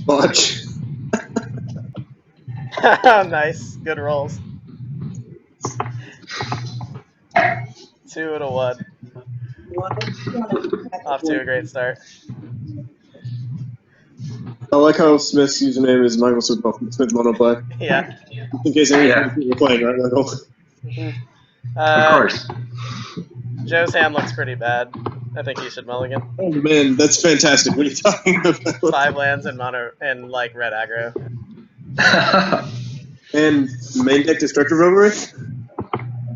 Watch. Nice. Good rolls. 2 and a 1. Off to a great start. I like how Smith's username is Michael Smith Monoplay. Yeah. In case anyone thinks you're playing, right, Michael? Of course. Joe's hand looks pretty bad. I think he should mulligan. Oh man, that's fantastic. What are you talking about? 5 lands and mono and like red aggro. And main deck Destructive Revelry?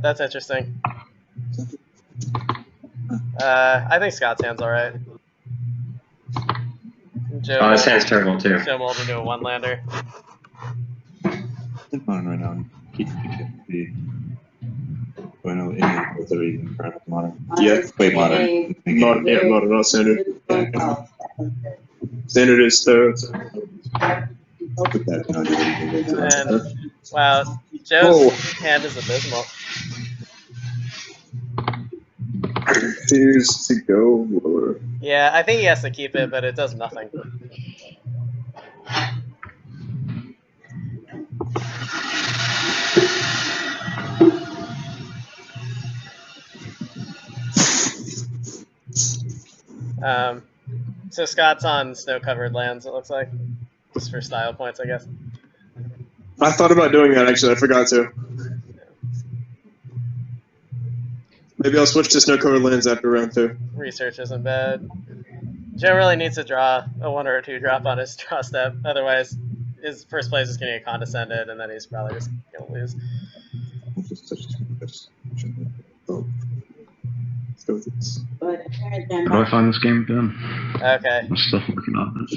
That's interesting. I think Scott's hand's alright. Oh, his hand's terrible too. Joe mulled into a 1-lander. I'm fine right now. Keep the. I know any three modern. Yeah. Wait, modern. Modern, not standard. Standard is third. Put that down. And, wow, Joe's hand is abysmal. Here's to go. Or... Yeah, I think he has to keep it, but it does nothing. So Scott's on snow-covered lands, it looks like. Just for style points, I guess. I thought about doing that, actually. I forgot to. Maybe I'll switch to snow-covered lands after round 2. Research isn't bad. Joe really needs to draw a 1 or a 2 drop on his draw step. Otherwise, his first place is going to get condescended, and then he's probably just going to lose. Oh. Let's go with this. How do I find this game again? Okay. I'm still working on this.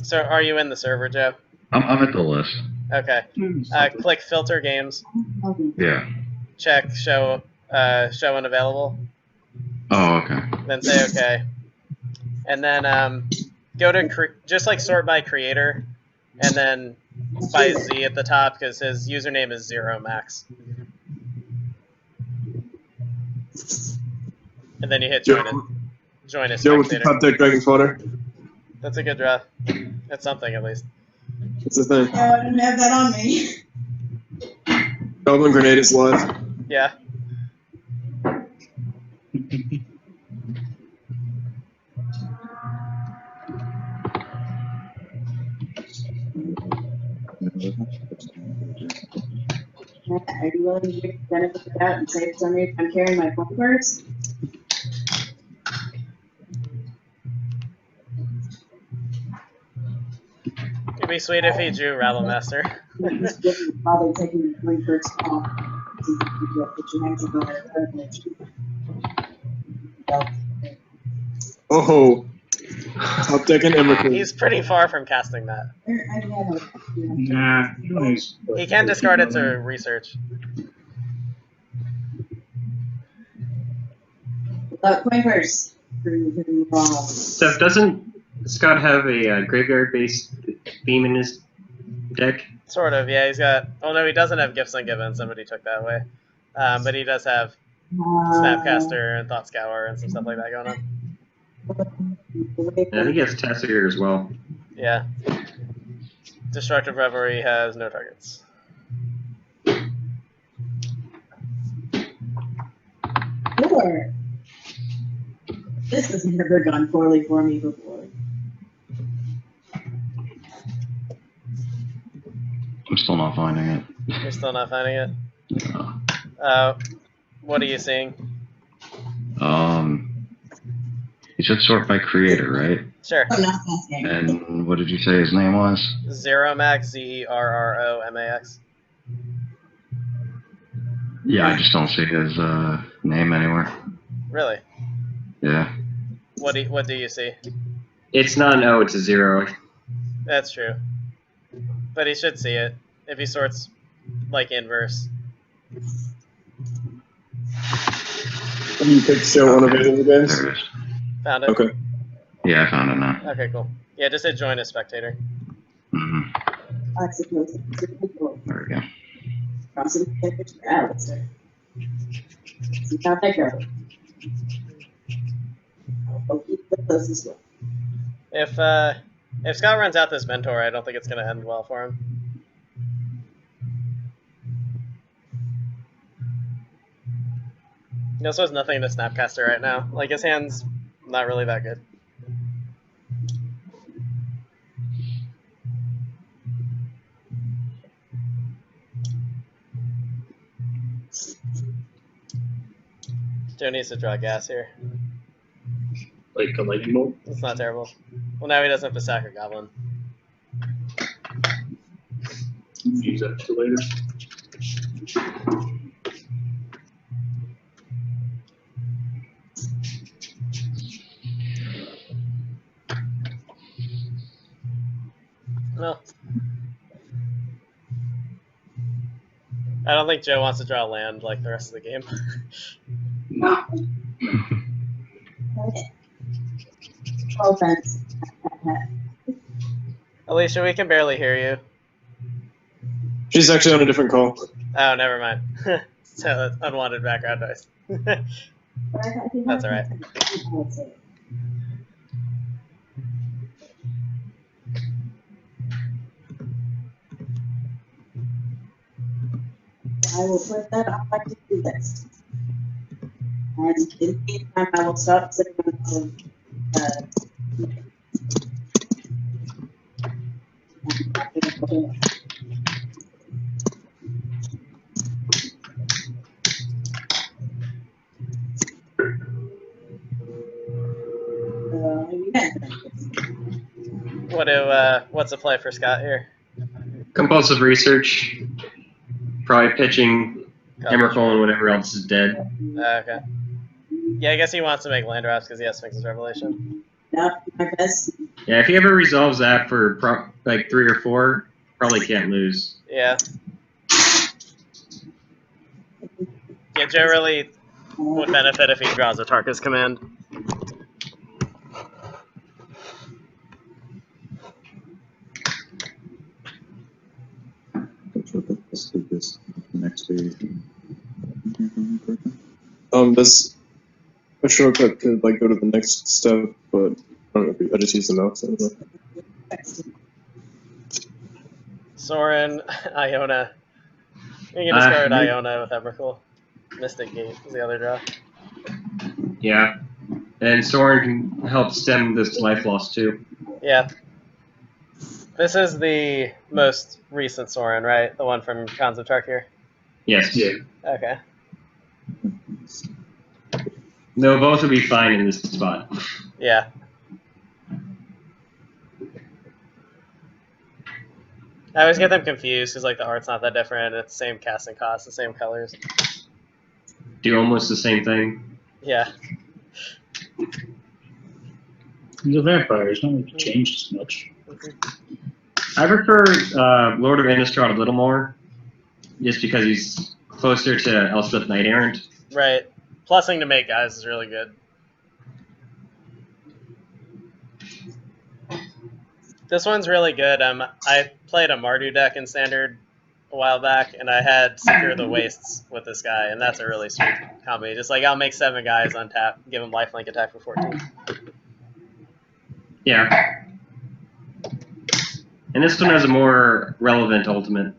So are you in the server, Joe? I'm at the list. Okay. Click filter games. Yeah. Check show unavailable. Oh, okay. Then say okay. And then go to just like sort by creator, and then by Z at the top because his username is ZeroMax. And then you hit join a Joe with the spectator. top deck Dragon's Water. That's a good draw. That's something at least. That's the thing. No, I didn't have that on me. Goblin Grenade is live. Yeah. Are you willing to take the benefit of that and say for some reason I'm carrying my phone purse? It'd be sweet if he drew Rabble Master. Probably taking the phone purse off. Put your hands on it. Oh. Top deck and Emrakul. He's pretty far from casting that. Nah, He can discard it to research. Coin purse. So doesn't Scott have a graveyard-based theme in his deck? Sort of, yeah. He's got. Oh no, he doesn't have Gifts Ungiven. Somebody took that away. But he does have Snapcaster and Thought Scour and some stuff like that going on. I think he has Tasigur as well. Yeah. Destructive Revelry has no targets. Sure. This has never gone poorly for me before. I'm still not finding it. You're still not finding it? Yeah. What are you seeing? You should sort by creator, right? Sure. Oh, not that game. And what did you say his name was? ZeroMax, ZerroMax. Yeah, I just don't see his name anywhere. Really? Yeah. What do you see? It's not an O, it's a 0. That's true. But he should see it if he sorts like inverse. You picked show unavailable games? There it is. Found it? Okay. Yeah, I found it now. Okay, cool. Yeah, just hit join as spectator. Mm-hmm. I suppose. There we go. Crossing pictures for Alistair. See how that goes. Okay. But those as well. If Scott runs out this mentor, I don't think it's going to end well for him. He also has nothing to Snapcaster right now. Like, his hand's not really that good. Joe needs to draw gas here. Like a lightning bolt. It's not terrible. Well, now he doesn't have to sack a goblin. Use that for later. Well, I don't think Joe wants to draw land like the rest of the game. No. Okay. Offense. Alicia, we can barely hear you. She's actually on a different call. Oh, never mind. So that's unwanted background noise. That's all right. I will put that on my to-do list. And in the meantime, I will stop sitting on What's the play for Scott here? Compulsive research. Probably pitching Emrakul and whatever else is dead. Okay. Yeah, I guess he wants to make land drops because he has Sphinx's Revelation. No, my best. Yeah, if he ever resolves that for like 3 or 4, probably can't lose. Yeah. Yeah, Joe really would benefit if he draws a Tarka's Command. Let's do this next week. Does a shortcut could like go to the next step, but I don't know. I just use the mouse. I don't know. Soren, Iona. You can discard Iona with Emrakul. Mystic Gate is the other draw. Yeah. And Soren can help stem this life loss too. Yeah. This is the most recent Soren, right? The one from Khans of Tarkir? Yes. Yeah. Okay. No, both would be fine in this spot. Yeah. I always get them confused because like the art's not that different. It's the same casting cost, the same colors. Do almost the same thing. Yeah. He's a vampire. It's not like he changed as much. I prefer Lord of Innistrad a little more, just because he's closer to Elspeth Knight Errant. Right. Plussing to make guys is really good. This one's really good. I played a Mardu deck in Standard a while back, and I had Secure the Wastes with this guy, and that's a really sweet combo. Just like, I'll make 7 guys on tap, give him lifelink attack for 14. Yeah. And this one has a more relevant ultimate.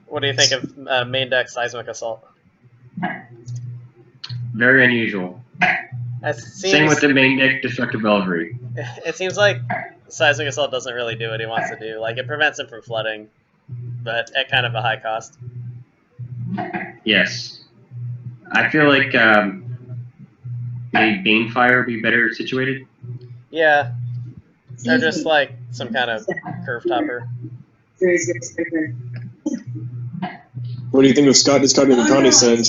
What do you think of main deck Seismic Assault? Very unusual. Same with the main deck Destructive Belfry. It seems like Seismic Assault doesn't really do what he wants to do. Like, it prevents him from flooding, but at kind of a high cost. Yes. I feel like maybe Banefire would be better situated. Yeah. Or just like some kind of curve topper. What do you think of Scott discarding the Connie send?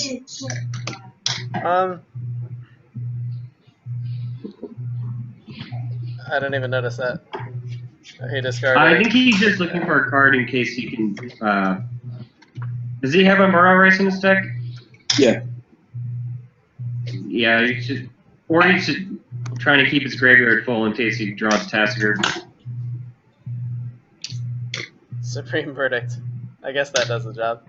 I didn't even notice that. He discarded. I think he's just looking for a card in case he can. Does he have a Morale Rice in his deck? Yeah. Yeah, he should, or he's just trying to keep his graveyard full in case he draws Tassiger. Supreme Verdict. I guess that does the job.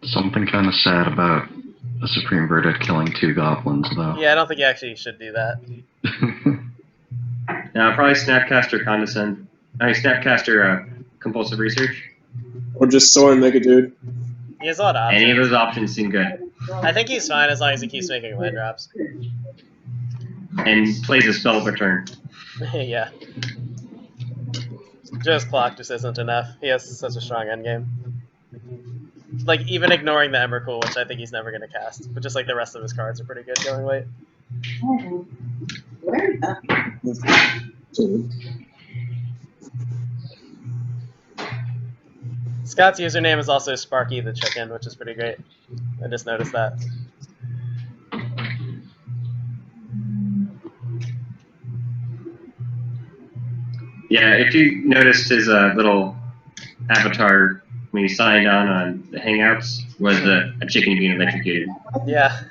Something kind of sad about a Supreme Verdict killing 2 goblins, though. Yeah, I don't think you actually should do that. Probably Snapcaster Condescend. Snapcaster Compulsive Research. Or just soar and make a dude. He has a lot of options. Any of those options seem good. I think he's fine as long as he keeps making land drops. And plays a spell per turn. Yeah. Just clock just isn't enough. He has such a strong endgame. Like, even ignoring the Emrakul, which I think he's never going to cast. But just like the rest of his cards are pretty good going late. Oh, where the? Scott's username is also Sparky the Chicken, which is pretty great. I just noticed that. Yeah, if you noticed his little avatar when he signed on the Hangouts was a chicken being electrocuted. Yeah.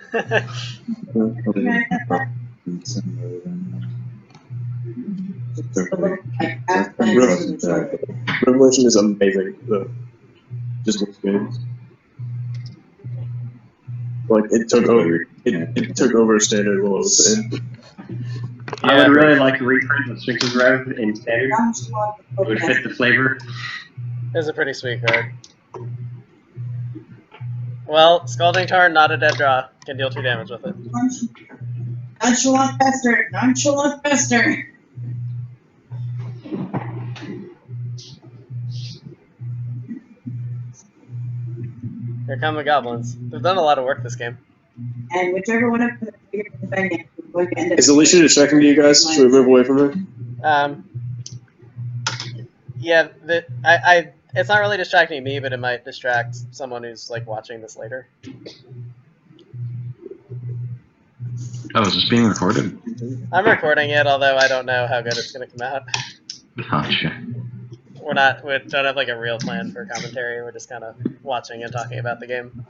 Revelation is amazing. Just looks good. Like it took over. It took over standard while it was in. I would really like a reprint of Sphinx's Rev in standard. It would fit the flavor. It's a pretty sweet card. Well, Scalding Tarn, not a dead draw. Can deal 2 damage with it. Nonchalant Pester. Nonchalant Pester. Here come the goblins. They've done a lot of work this game. And whichever one of the bigger defendants is going to end up. Is Alicia distracting to you guys? Should we move away from her? Yeah, it's not really distracting me, but it might distract someone who's like watching this later. Oh, is this being recorded? I'm recording it, although I don't know how good it's going to come out. Gotcha. We don't have like a real plan for commentary. We're just kind of watching and talking about the game.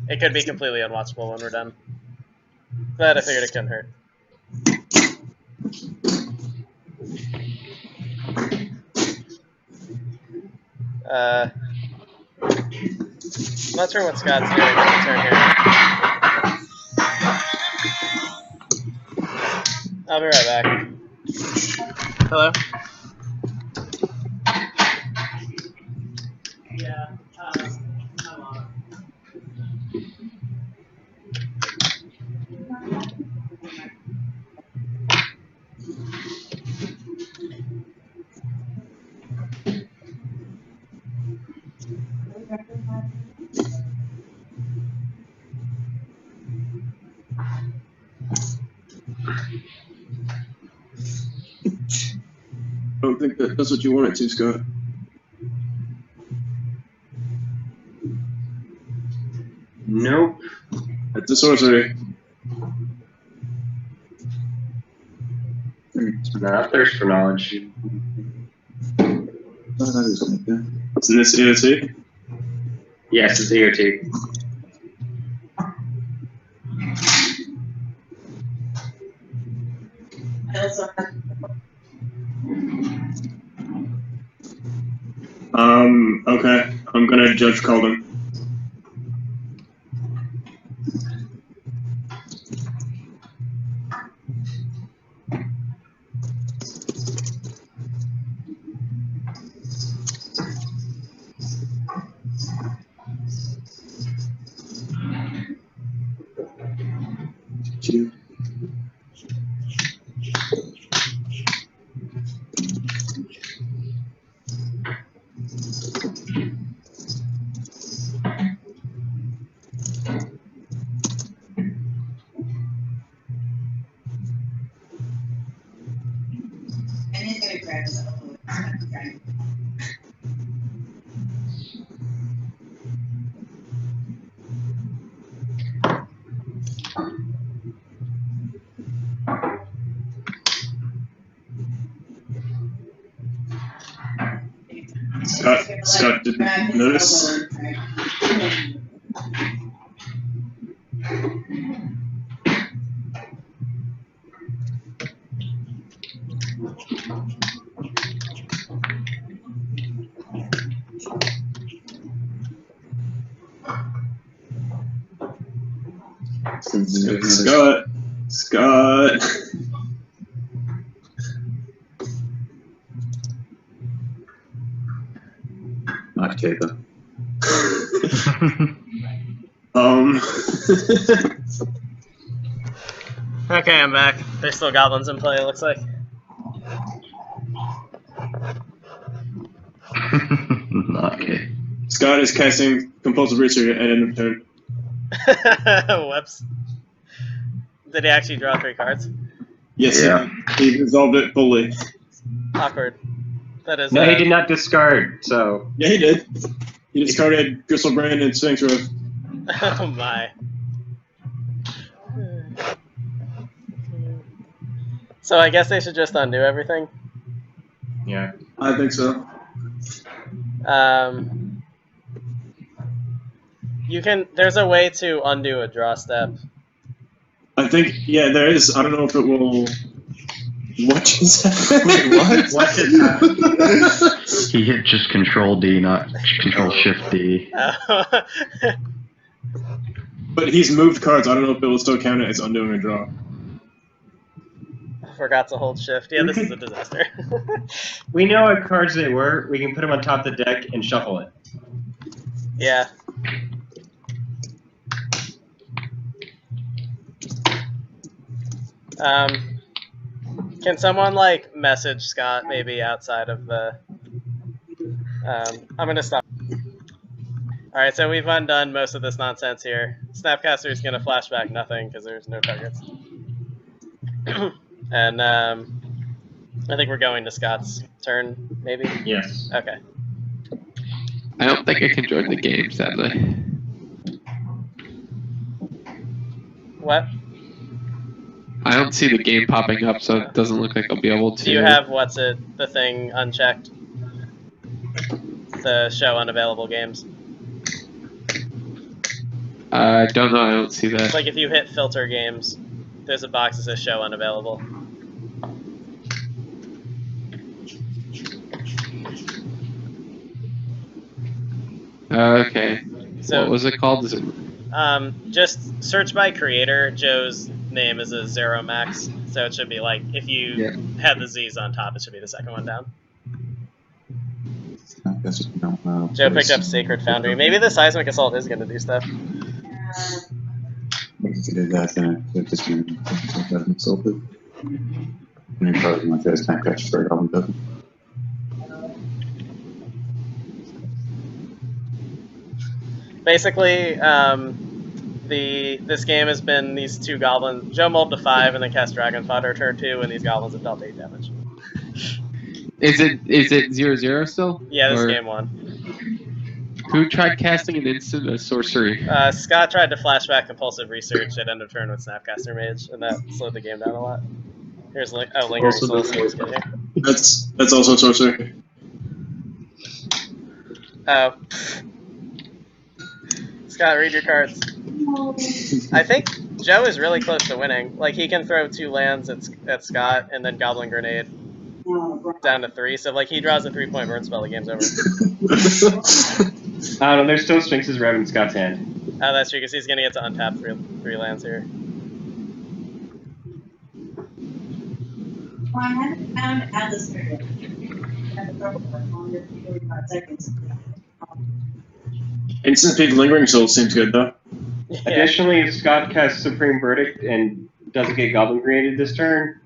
It could be completely unwatchable when we're done, but I figured it couldn't hurt. I'm not sure what Scott's doing on the turn here. I'll be right back. Hello? Yeah, I'm on. I don't think that's what you wanted to, Scott. Nope. It's a sorcery. Not thirst for knowledge. It's in this EOT? Yes, it's EOT. I also have Okay. I'm gonna Judge Calden. and he's going to grab his elbow. Scott didn't notice. Scott. Scott. Not Kata. Okay, I'm back. There's still goblins in play, it looks like. Not okay. Scott is casting compulsive research at end of turn. Whoops. Did he actually draw 3 cards? Yes, Yeah. he resolved it fully. Awkward. That is. No, he did not discard. So Yeah, he did. He discarded Gristlebrand and Sphinx Road. Oh my. So I guess they should just undo everything. yeah. I think so. You can. There's a way to undo a draw step. I think, yeah, there is. I don't know if it will. What just happened? What? What just happened? He hit just Control D, not Control Shift D. But he's moved cards. I don't know if it will still count it as undoing a draw. Forgot to hold shift. Yeah, this is a disaster. We know what cards they were. We can put them on top of the deck and shuffle it. Yeah. Can someone like message Scott maybe outside of the? I'm gonna stop. All right, so we've undone most of this nonsense here. Snapcaster is gonna flashback nothing because there's no targets. And I think we're going to Scott's turn, maybe? Yes. Okay. I don't think I can join the game, sadly. What? I don't see the game popping up, so it doesn't look like I'll be able to. Do you have, the thing unchecked? The show unavailable games. I don't know, I don't see that. It's like if you hit filter games, there's a box that says show unavailable. Okay. So, what was it called? Is it... just search by creator. Joe's name is a Zero Max, so it should be like if you had the Z's on top, it should be the second one down. I guess we don't know. Joe picked up Sacred Foundry. Maybe the Seismic Assault is going to do stuff. If you did that, then it just means it doesn't insulted. And you probably want to snap catch for it, probably doesn't. Basically, this game has been these 2 goblins. Joe mulled to 5 and then cast Dragon Fodder turn 2, and these goblins have dealt 8 damage. Is it 0-0 still? Yeah, this Or game 1. Who tried casting an instant as sorcery? Scott tried to flashback Compulsive Research at end of turn with Snapcaster Mage, and that slowed the game down a lot. Here's Lingering Also Soul. the- Get here. That's also sorcery. Oh. Scott, read your cards. I think Joe is really close to winning. Like, he can throw 2 lands at Scott and then Goblin Grenade down to 3. So, like, he draws a 3-point burn spell, the game's over. I don't know. There's still Sphinx's Rev in Scott's hand. Oh, that's true, because he's going to get to untap 3 lands here. Well, I haven't found Alistair yet. I have a trouble for 45 seconds. Instant Speed Lingering Soul seems good, though. Yeah. Additionally, if Scott casts Supreme Verdict and doesn't get Goblin created this turn,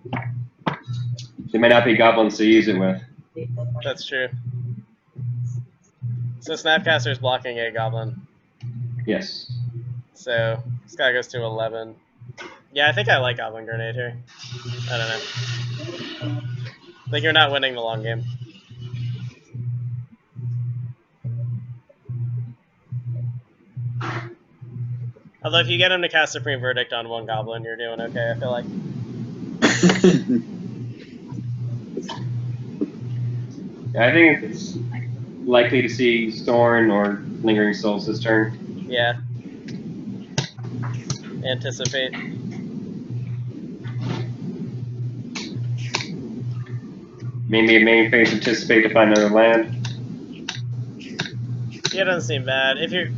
there may not be goblins to use it with. That's true. So Snapcaster's blocking a Goblin. Yes. So Scott goes to 11. Yeah, I think I like Goblin Grenade here. I don't know. I think you're not winning the long game. Although if you get him to cast Supreme Verdict on 1 Goblin, you're doing okay, I feel like. I think it's likely to see Storm or Lingering Souls this turn. Yeah. Anticipate. Maybe a main phase Anticipate to find another land. Yeah, it doesn't seem bad. If you're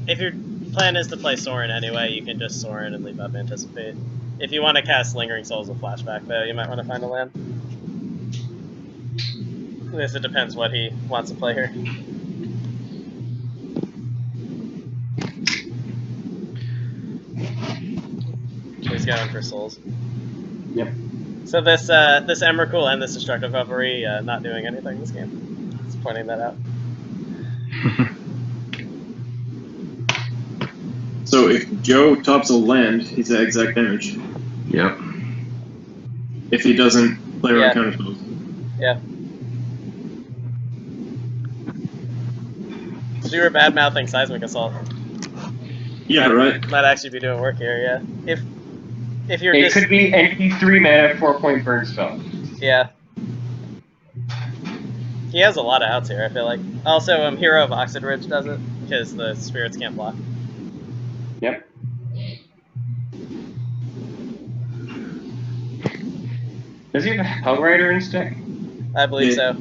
plan is to play Sorin anyway. You can just Sorin and leave up Anticipate. If you want to cast Lingering Souls with Flashback, though, you might want to find a land. I guess it depends what he wants to play here. He's going for souls. Yep. So this this Emrakul and this Destructive Revelry not doing anything this game. Just pointing that out. So if Joe tops a land, he's at exact damage. Yep. If he doesn't play around Yeah. counterspells. Yeah. So you were bad mouthing Seismic Assault. Yeah, right. Might actually be doing work here, yeah. If you're It just could be any 3 mana 4-point burn spell. yeah. He has a lot of outs here, I feel like. Also, Hero of Oxid Ridge does it, because the spirits can't block. Yep. Does he have a Hellrider in stack? I believe Yeah. so.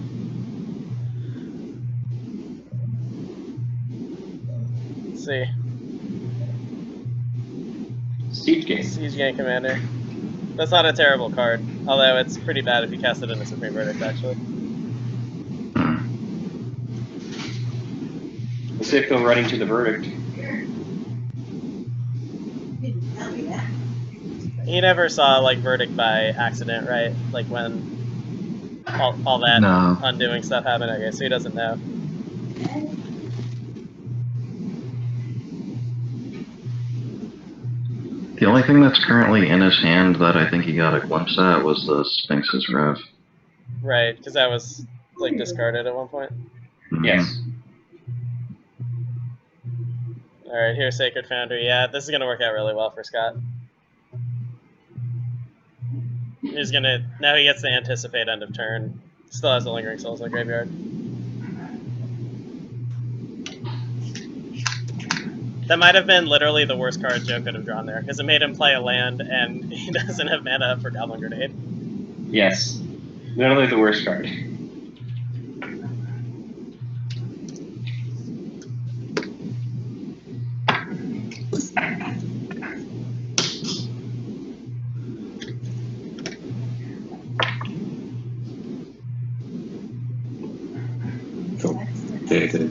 Let's see. Siege Gate. Siege Gang Commander. That's not a terrible card, although it's pretty bad if you cast it in a Supreme Verdict, actually. Let's see if he'll running to the verdict. You didn't tell me that. He never saw, like, Verdict by accident, right? Like, when all that No. undoing stuff happened, I guess, so he doesn't know. The only thing that's currently in his hand that I think he got a glimpse at was the Sphinx's Rev. Right, because that was, like, discarded at one point. Mhm. Yes. Alright, here's Sacred Foundry. Yeah, this is going to work out really well for Scott. He's going to... Now he gets to anticipate end of turn. Still has the Lingering Souls in the graveyard. That might have been literally the worst card Joe could have drawn there, because it made him play a land, and he doesn't have mana up for Goblin Grenade. Yes. Literally the worst card. Cool. Okay.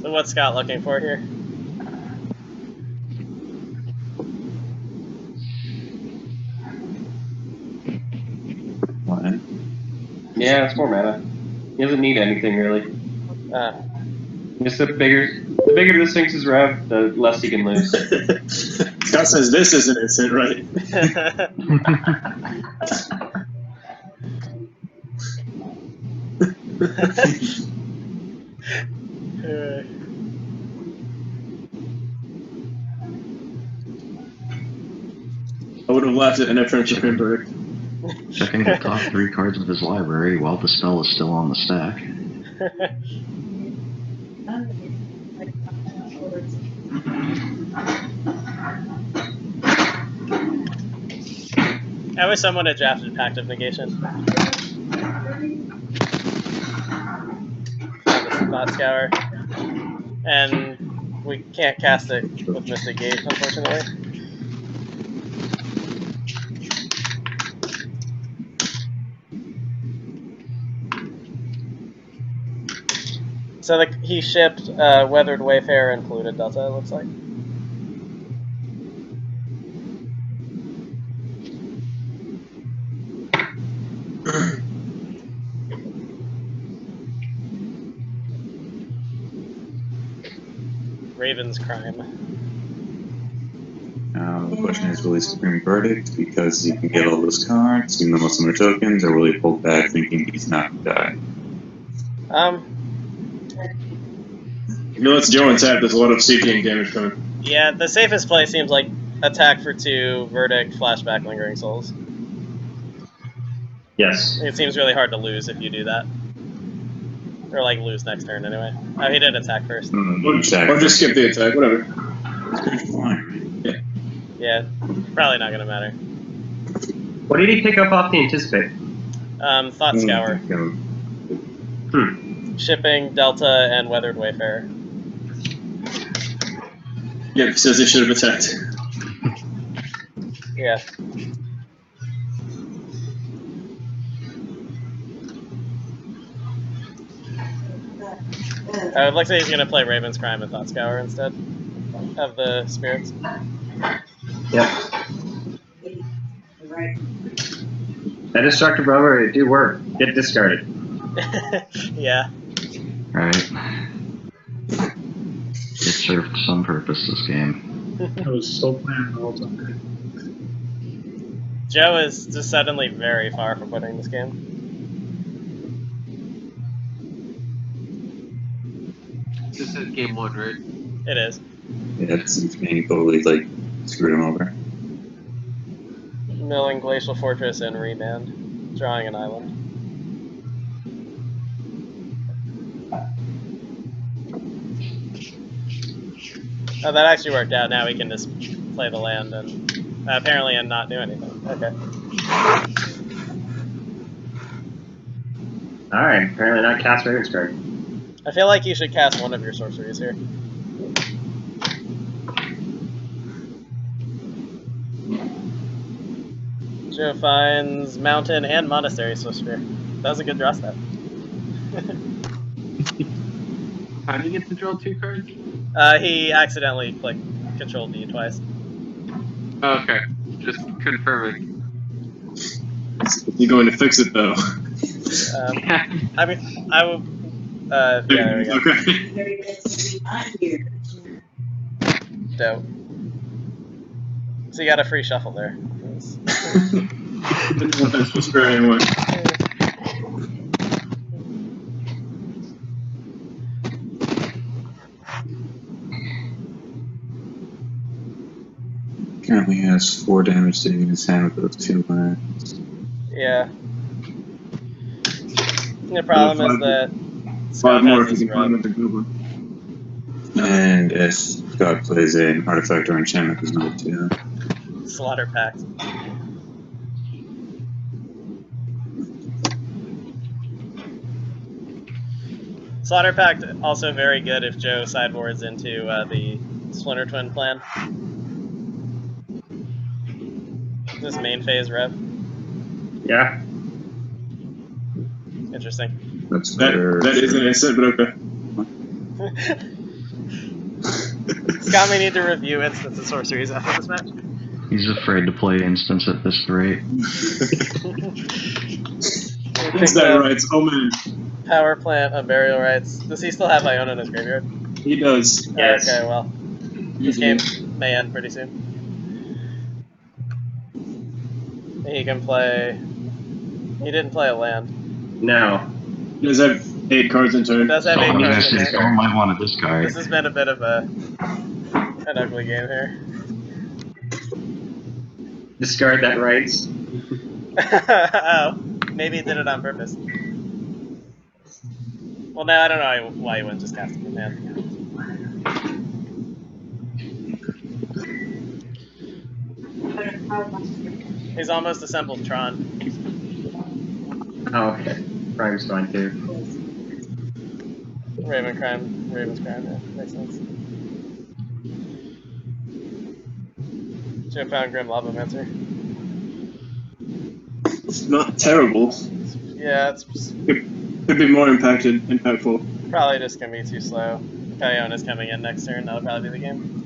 So what's Scott looking for here? One. Yeah, it's 4 mana. He doesn't need anything really. Just the bigger the Sphinx's Rev, the less he can lose. Scott says this isn't instant, right? I would have laughed at an French Supreme Verdict. Checking the top 3 cards of his library while the spell is still on the stack. I wish someone had drafted Pact of Negation. Spot Scour. And we can't cast it with Mystic Gate, unfortunately. So he shipped Weathered Wayfarer and Polluted Delta, it looks like. Raven's Crime. Now the question is, will he Supreme Verdict because he can get all those cards, even though most of them are tokens, or will he pull back thinking he's not gonna die? You know, it's Joe and Tap, there's a lot of CPing damage coming. Yeah, the safest play seems like attack for 2, Verdict, Flashback, Lingering Souls. Yes. It seems really hard to lose if you do that. Or, like, lose next turn, anyway. Oh, he did attack first. Or just skip the attack, whatever. It's fine, right? Yeah, probably not gonna matter. What did he pick up off the Anticipate? Thought Scour. Hmm. Shipping, Delta, and Weathered Wayfarer. Yep, says they should have attacked. Yeah. It looks like he's going to play Raven's Crime and Thought Scour instead of the Spirits. Yep. Right. That Destructive Rover, it do work. Get discarded. Yeah. Right. It served some purpose this game. I was so planning all the time. Joe is just suddenly very far from winning this game. This is game 1, right? It is. Yeah, it seems being totally like screwed him over. Milling Glacial Fortress and Remand. Drawing an island. Oh, that actually worked out. Now we can just play the land and apparently and not do anything. Okay. Alright, apparently not cast Raven's card. I feel like you should cast one of your sorceries here. Joe finds Mountain and Monastery Sorcerer. That was a good draw step. How do you get to draw 2 cards? He accidentally clicked Control D twice. Oh, okay, just confirming. You're going to fix it though. I mean, I will. Yeah, there we go. Okay. Very good to be on here. Dope. So you got a free shuffle there. Didn't want that Whisper anyway. Currently has 4 damage sitting in his hand with those 2 lands. Yeah. The problem is that 5 Scott more has if his you can climb rub. with the Goblin. And if Scott plays an artifact or enchantment, there's another 2. Slaughter Pact. Slaughter Pact also very good if Joe sideboards into the Splinter Twin plan. This main phase rev. Yeah. Interesting. That's better. That is an instant, but okay. Scott may need to review instance of sorceries after this match. He's afraid to play instance at this rate. What's that rights? Oh man. Power Plant, Unburial Rights. Does he still have Iona in his graveyard? He does. Yes. Okay, well. This game may end pretty soon. He can play... He didn't play a land. No. He does have 8 cards in He turn. does have 8 Someone cards in there. someone might want to discard. This has been a bit of an ugly game here. Discard that rights. Oh, maybe he did it on purpose. Well, now I don't know why he wouldn't just cast it from hand. He's almost assembled Tron. Oh, okay. Prime's fine too. Raven's Crime, yeah, makes sense. Should have found Grim Lavamancer. It's not terrible. Yeah, it's Could be more impactful. probably just gonna be too slow. Iona's coming in next turn, that'll probably be the game.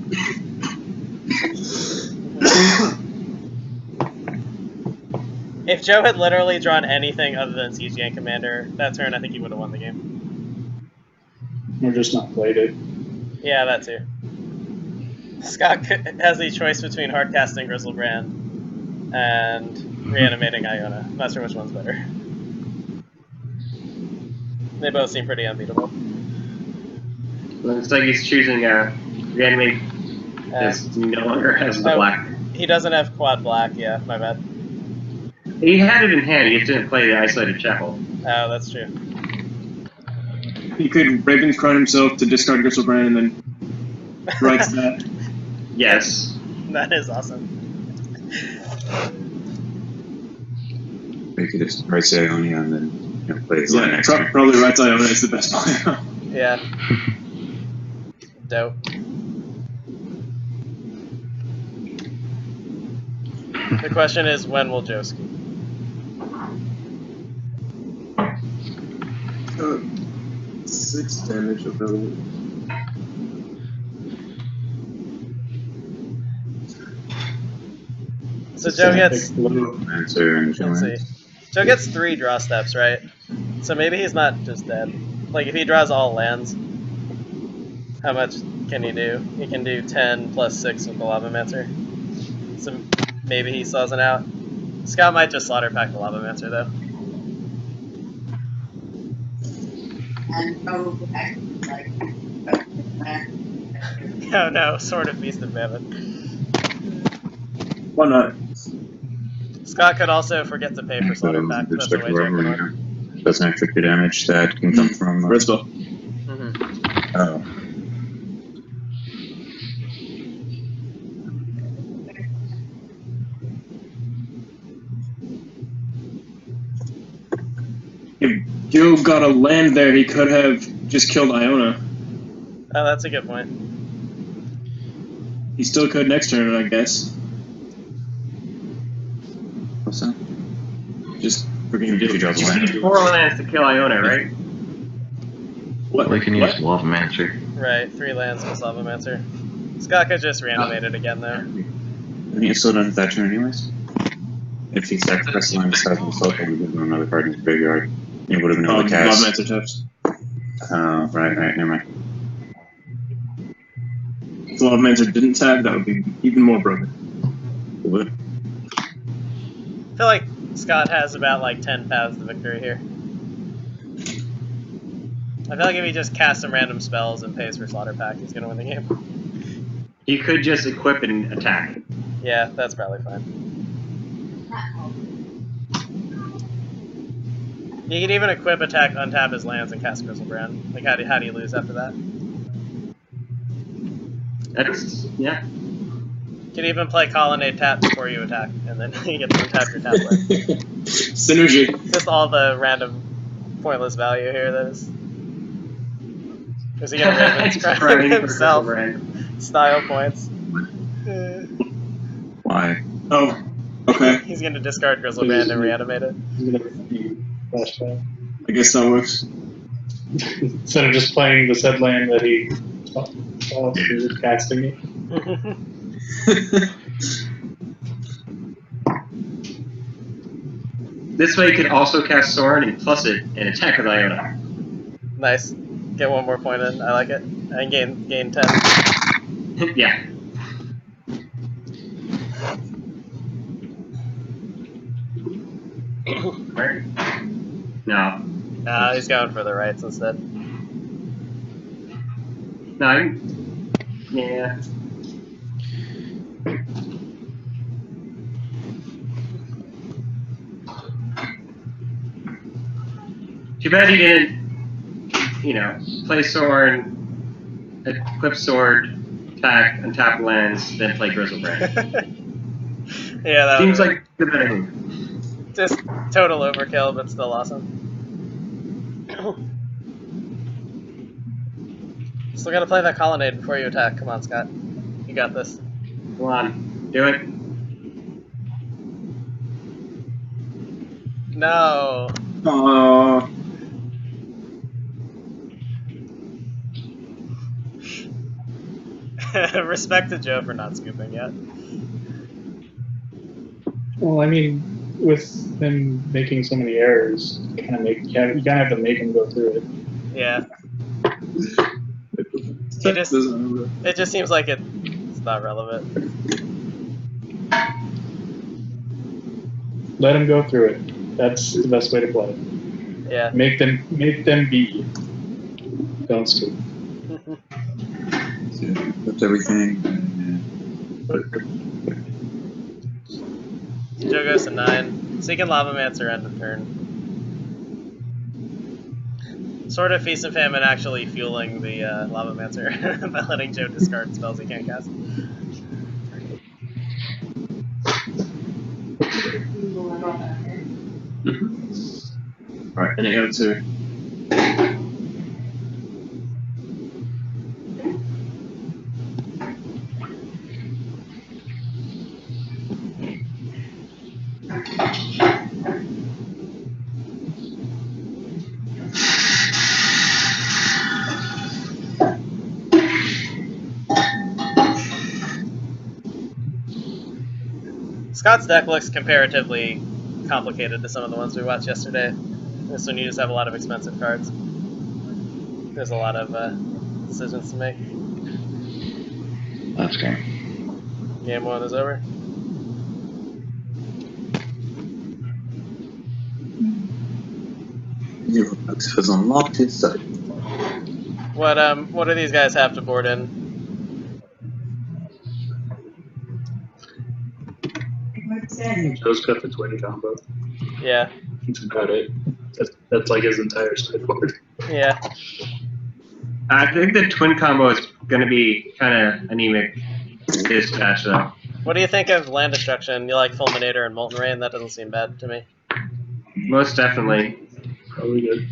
If Joe had literally drawn anything other than Siege Gang Commander that turn, I think he would have won the game. Or just not played it. Yeah, that too. Scott has the choice between hardcasting Grizzlebrand and reanimating Iona. I'm not sure which one's better. They both seem pretty unbeatable. Looks like he's choosing reanimate. This no longer has the black. He doesn't have quad black, yeah, my bad. He had it in hand, he just didn't play the isolated chapel. Oh, that's true. He could Raven's Crown himself to discard Grizzlebrand and then writes that. Yes. That is awesome. They could just write Ionia and then and plays land next turn. Probably right Iona is the best bio. Yeah. Dope. The question is, when will Joe scoop? 6 damage ability. So Joe gets. Answer and Let's see. Joe gets 3 draw steps, right? So maybe he's not just dead. Like if he draws all lands, how much can he do? He can do 10 plus 6 with the Lavamancer. So maybe he saws it out. Scott might just slaughter pack the Lavamancer though. And probably like, Oh no, Sword of Beast of Mammoth. Why not? Scott could also forget to pay for slaughter pack. That's the way Joe can win. Doesn't inflict the damage that can come from. Red spell. Oh. If Gil got a land there, he could have just killed Iona. Oh, that's a good point. He still could next turn, I guess. What's that? Just freaking If he draws a You land. need 4 lands to kill Iona, right? What? We can use What? Lavamancer. Right, 3 lands plus Lavamancer. Scott could just reanimate it again though. I think it's still done that turn anyways. If he sacrificed land besides himself, he would give him another card in his graveyard. He would have been able to cast. Lavamancer taps. Right, never mind. If Lavamancer didn't tap, that would be even more broken. It would. I feel like Scott has about like 10 paths to victory here. I feel like if he just casts some random spells and pays for slaughter pack, he's gonna win the game. He could just equip and attack. Yeah, that's probably fine. He can even equip, attack, untap his lands, and cast Grizzlebrand. Like, how do you lose after that? That's, yeah. You can even play Colonnade tap before you attack, and then you get to untap your tap land. Synergy. Just all the random pointless value here that is. Because he gets Raven's Crown himself. Style points. Why? Oh, okay. He's going to discard Grizzlebrand and reanimate it. Flashback. I guess that works. Instead of just playing the said land that he saw, he was casting it. This way, you could also cast Sorin and plus it and attack with Iona. Nice. Get 1 more point in. I like it. And gain 10. Yeah. Right. No. He's going for the rights instead. No. Yeah. Too bad he didn't, play Sorin, equip sword, attack, untap lands, then play Grizzlebrand. Yeah, that Seems was like the better move. just total overkill, but still awesome. Still gotta play that Colonnade before you attack. Come on, Scott. You got this. Come on, do it. No. Aww. Respect to Joe for not scooping yet. Well, I mean, with him making so many errors, you kind of have to make him go through it. Yeah. It just seems like it's not relevant. Let him go through it. That's the best way to play. Yeah. Make them beat you. Don't scoop. That's everything. Joe goes to 9. Seeking Lavamancer end of turn. Sort of Feast and Famine actually fueling the Lavamancer by letting Joe discard spells he can't cast. Alright, and I go to. Scott's deck looks comparatively complicated to some of the ones we watched yesterday. This one you just have a lot of expensive cards. There's a lot of decisions to make. That's good. Game 1 is over. Xerox has unlocked his site. What do these guys have to board in? Joe's got the twin combo. Yeah. That's about it. That's like his entire sideboard. Yeah. I think the twin combo is going to be kind of anemic this match, though. What do you think of land destruction? You like Fulminator and Molten Rain? That doesn't seem bad to me. Most definitely. Probably good.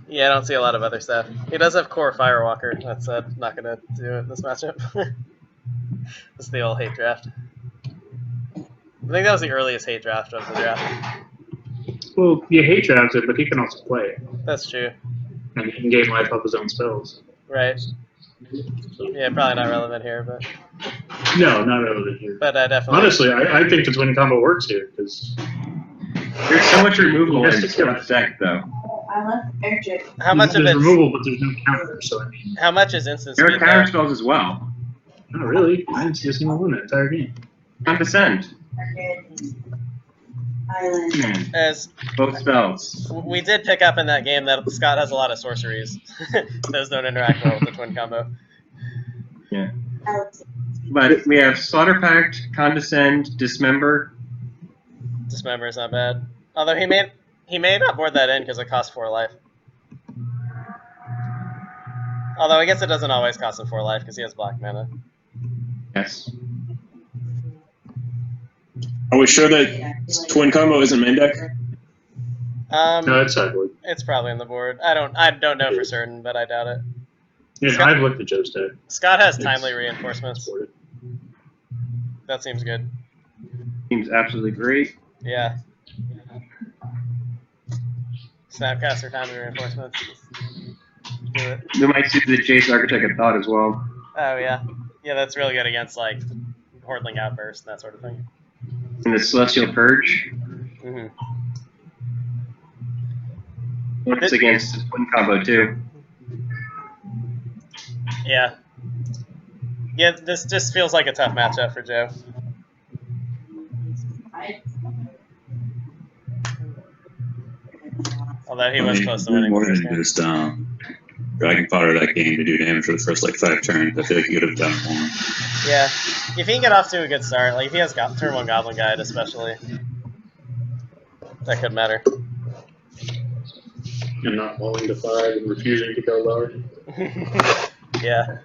Yeah, I don't see a lot of other stuff. He does have Core Firewalker. That's not going to do it this matchup. It's the old hate draft. I think that was the earliest hate draft of the draft. Well, you hate draft it, but he can also play it. That's true. And he can gain life off his own spells. Right. Yeah, probably not relevant here, but No, not relevant here. I definitely. Honestly, I think the twin combo works here because There's so much removal Yes, in it's good. Scott's deck, though. I left air check. How much of there's it? removal, but there's no counter. So I mean, How much is instant There speed? are counter Though? spells as well. not really. I didn't see a single one the entire game. Condescend. Island. Man, As both spells. we did pick up in that game that Scott has a lot of sorceries. Those don't interact well with the twin combo. Yeah. Alex. But we have Slaughter Pact, Condescend, Dismember. Dismember is not bad. Although he may not board that in because it costs 4 life. Although I guess it doesn't always cost him 4 life because he has black mana. Yes. Are we sure that twin combo isn't main deck? No, it's sideboard. It's probably on the board. I don't know for certain, but I doubt it. Yeah, Scott- I've looked at Joe's deck. Scott has It's- timely reinforcements. It's boarded. That seems good. Seems absolutely great. Yeah. Snapcaster timely reinforcements. Do it. We might see the Jace Architect of Thought as well. Oh yeah. Yeah, that's really good against like Hordling Outburst and that sort of thing. And the Celestial Purge. Mm-hmm. Works against the twin combo too. Yeah. Yeah, this just feels like a tough matchup for Joe. Although he was close to winning More the than first game. just Dragon Fodder that game to do damage for the first like 5 turns. I feel like he could have done more. Yeah. If he can get off to a good start, like if he has turn 1 Goblin Guide especially, that could matter. And not falling to 5 and refusing to go lower. Yeah.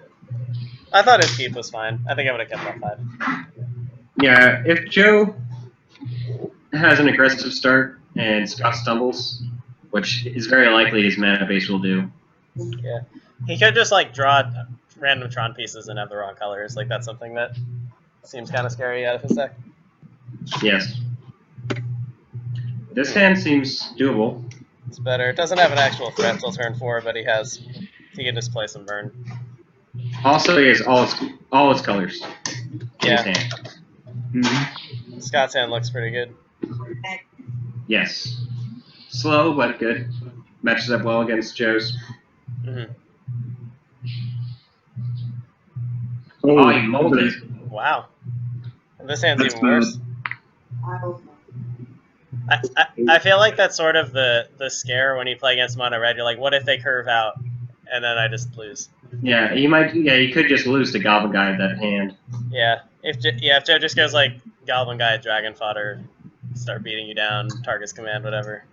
I thought his keep was fine. I think I would have kept on 5. Yeah, if Joe has an aggressive start and Scott stumbles, which is very likely his mana base will do. Yeah. He could just like draw random Tron pieces and have the wrong colors. Like that's something that seems kind of scary out of his deck. Yes. This hand seems doable. It's better. It doesn't have an actual threat till turn 4, but he can just play some burn. Also, he has all its colors in Yeah. his hand. Mm-hmm. Scott's hand looks pretty good. Yes. Slow, but good. Matches up well against Joe's. Mm-hmm. Oh, he molded. Wow. This hand's That's even worse. I feel like that's sort of the scare when you play against mono red. You're like, what if they curve out, and then I just lose? Yeah, he might. Yeah, he could just lose to Goblin Guy that hand. Yeah. If Joe just goes like Goblin Guy, Dragon Fodder, start beating you down, targets command, whatever.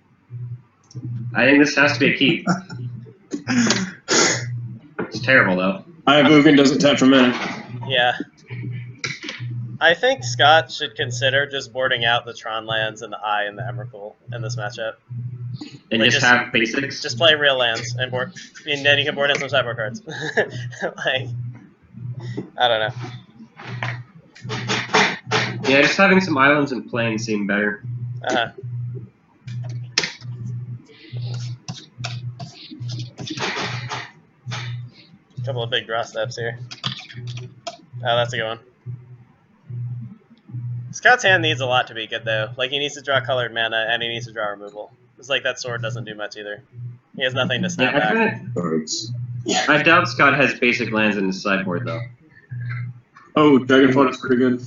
I think this has to be a keep. It's terrible though. Ugin doesn't tap for mana. Yeah. I think Scott should consider just boarding out the Tron lands and the Eye and the Emrakul in this matchup. And Like, just have basics. Just play real lands and board, and then you can board in some sideboard cards. Like, I don't know. Yeah, just having some islands and plains seem better. Uh-huh. Couple of big draw steps here. Oh, that's a good one. Scott's hand needs a lot to be good, though. Like, he needs to draw colored mana, and he needs to draw removal. It's like that sword doesn't do much either. He has nothing to snap back. Cards. I doubt Scott has basic lands in his sideboard, though. Oh, Dragonflight is pretty good.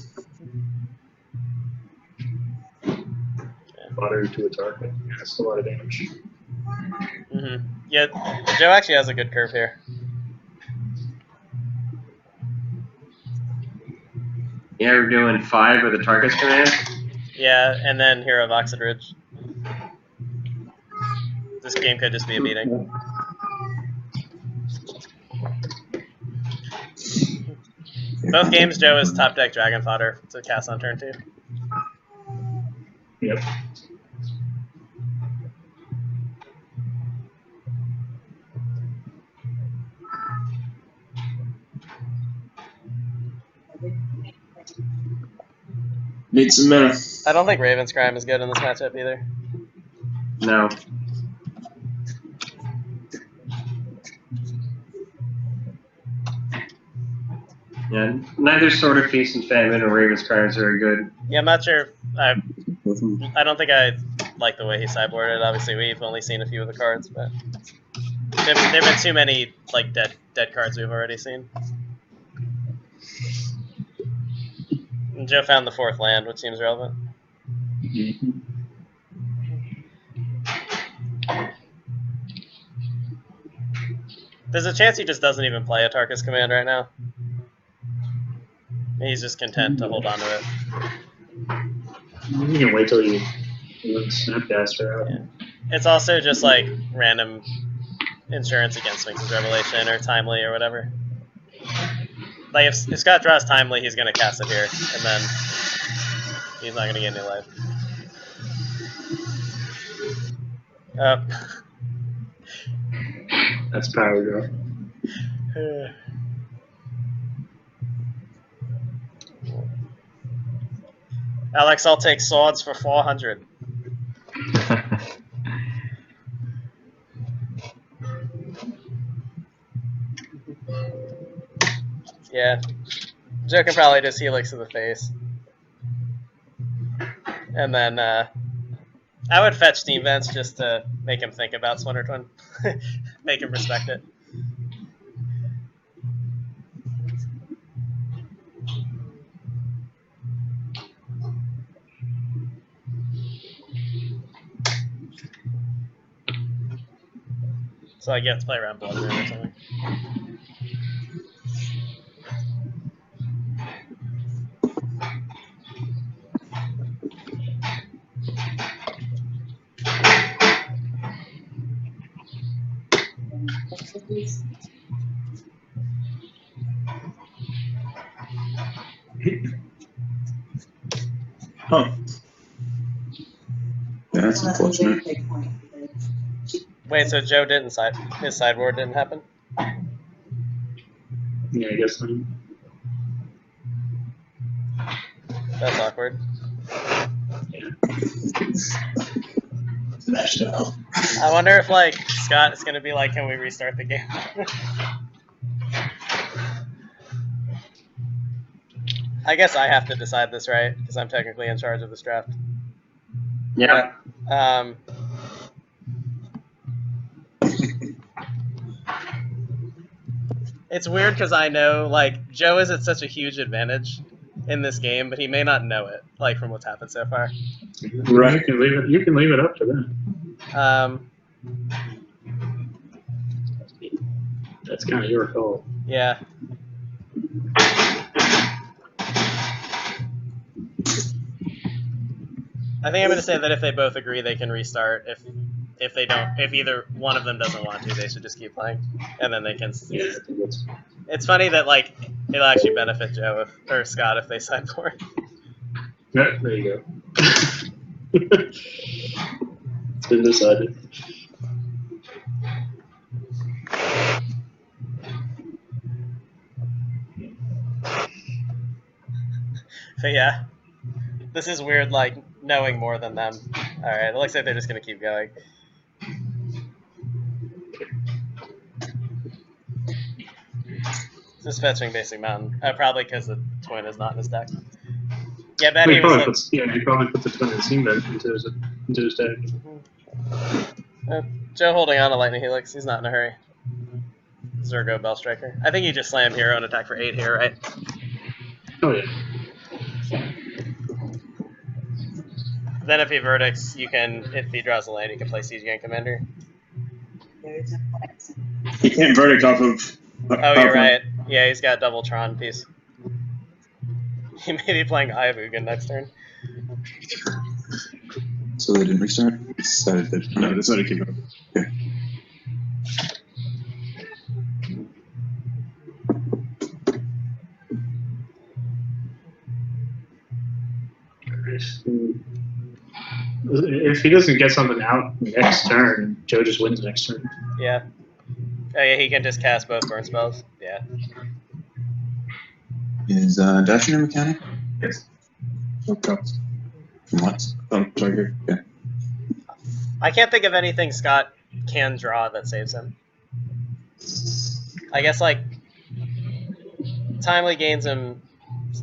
Fodder to a target. That's a lot of damage. Mm-hmm. Yeah, Joe actually has a good curve here. Yeah, we're doing 5 of the Tarkus command. Yeah, and then Hero of Oxid Ridge. This game could just be a beating. Both games, Joe is top deck Dragon Fodder to cast on turn 2. Yep. Need some mana. I don't think Raven's Crime is good in this matchup either. No. Yeah, neither Sword of Feast and Famine or Raven's Crime is very good. Yeah, I'm not sure. I don't think I like the way he sideboarded. Obviously, we've only seen a few of the cards, but there've been too many like dead cards we've already seen. And Joe found the 4th land, which seems relevant. There's a chance he just doesn't even play a Tarkus command right now. He's just content to hold on to it. You can wait till you Snapcaster out. Yeah. It's also just like random insurance against Sphinx's Revelation or Timely or whatever. Like if Scott draws Timely, he's gonna cast it here, and then he's not gonna get any life. That's power draw. Alex, I'll take swords for 400. Yeah. Joe can probably just Helix to the face. And then I would fetch Steam Vents just to make him think about Splinter Twin. Make him respect it. So I get to play around Blood Moon or something. Huh. Yeah, that's unfortunate. Wait, so Joe didn't his sideboard didn't happen? Yeah, I guess so. That's awkward. I wonder if like Scott is gonna be like, can we restart the game? I guess I have to decide this, right? Because I'm technically in charge of this draft. Yeah. But, it's weird because I know, like, Joe is at such a huge advantage in this game, but he may not know it, like, from what's happened so far. Right. You can leave it up to them. That's kind of your call. Yeah. I think I'm going to say that if they both agree, they can restart. If if either one of them doesn't want to, they should just keep playing, and then they can. Yeah, I think that's It's funny that like it'll actually benefit Joe or Scott if they sign more. yeah, there you go. It's been decided. But yeah, this is weird. Like knowing more than them. All right, it looks like they're just gonna keep going. Just fetching basic mountain. Probably because the twin is not in his deck. Yeah, Betty He was. probably puts the twin and steam vent into his deck. Joe holding on to Lightning Helix. He's not in a hurry. Zergo Bell Striker. I think you just slam hero and attack for 8 here, right? Oh yeah. Then if he verdicts, you can, if he draws a land, you can play Siege Gang Commander. There's no place. He can't verdict off of. Oh, you're right. Yeah, he's got double Tron piece. He may be playing Ayavugan next turn. So they didn't restart? Decided that. No, that's not a keep going. Okay. If he doesn't get something out next turn, Joe just wins next turn. Yeah. Oh, yeah, he can just cast both burn spells. Yeah. Is dashing a mechanic? Yes. Okay. What? Trigger. Okay. I can't think of anything Scott can draw that saves him. I guess, like, Timely gains him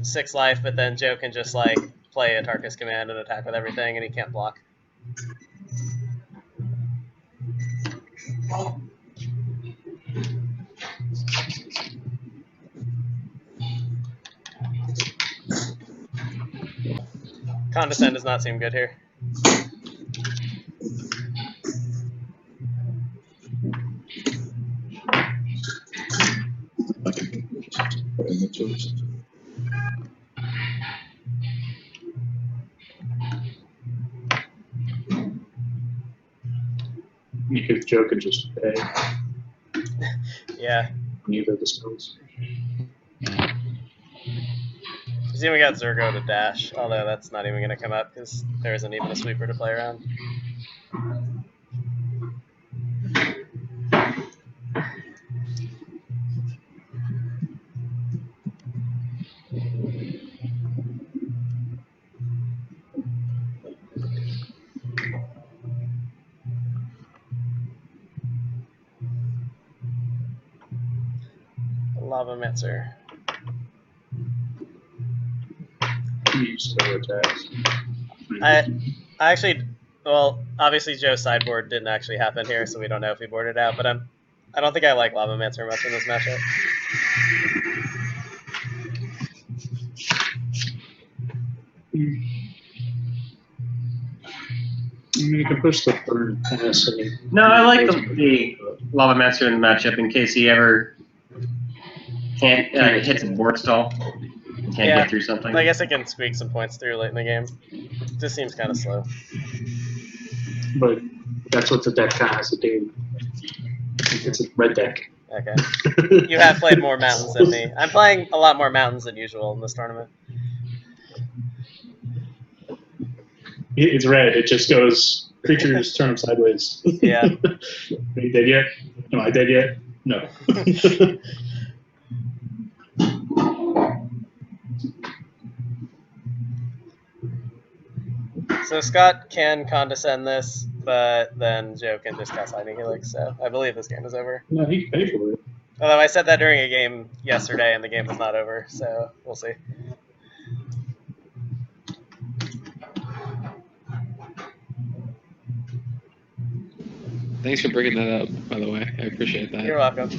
6 life, but then Joe can just, like, play a Tarkus command and attack with everything, and he can't block. Condescend does not seem good here. Joe could just pay Yeah. neither of the spells. He's even got Zergo to dash, although that's not even going to come up because there isn't even a sweeper to play around. Lava Mitzer. I actually, well, obviously Joe's sideboard didn't actually happen here, so we don't know if he boarded out, but I don't think I like Lava Mitzer much in this matchup. You can push the burn pass. No, I like the Lava Master in the matchup in case he ever can't hits a board stall. Can't get through something. I guess it can squeak some points through late in the game. Just seems kind of slow. But that's what the deck kind of has to do. It's a red deck. Okay. You have played more mountains than me. I'm playing a lot more mountains than usual in this tournament. It's red. It just goes creatures turn them sideways. Yeah. Are you dead yet? Am I dead yet? No. So Scott can condescend this, but then Joe can just cast Lightning Helix, so I believe this game is over. No, he can pay for it. Although I said that during a game yesterday, and the game was not over, so we'll see. Thanks for bringing that up, by the way. I appreciate that. You're welcome.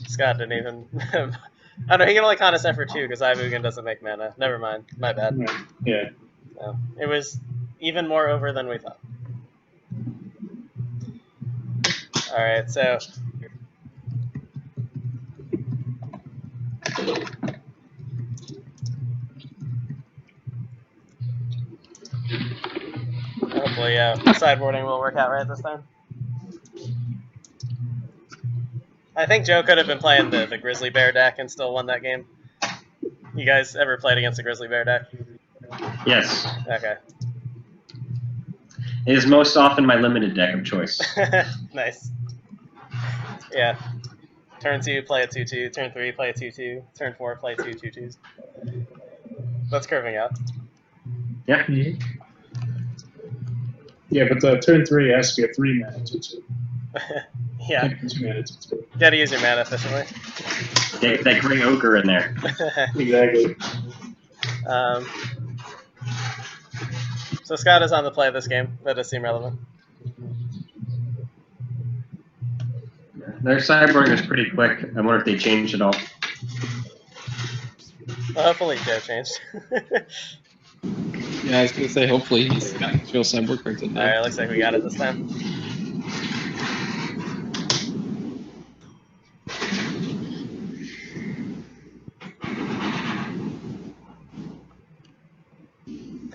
Scott didn't even... I don't know, he can only condescend for 2 because Ivugan doesn't make mana. Never mind. My bad. Right. Yeah. So, it was even more over than we thought. Alright, so... Hopefully, sideboarding will work out right this time. I think Joe could have been playing the Grizzly Bear deck and still won that game. You guys ever played against the Grizzly Bear deck? Yes. Okay. It is most often my limited deck of choice. Nice. Yeah. Turn 2, play a 2/2. Turn 3, play a 2/2. Turn 4, play 2 2/2s. That's curving out. Yeah. Mhm. Yeah, but the turn 3 has to be a 3-mana 2/2. Yeah. Can't be 2-mana 2/2. Gotta use your mana efficiently. Get that gray ochre in there. Exactly. So Scott is on the play this game. That does seem relevant. Their sideboarding is pretty quick. I wonder if they changed it all. Well, hopefully Joe changed. Yeah, I was gonna say hopefully he's got real sideboard cards in there. Alright, looks like we got it this time.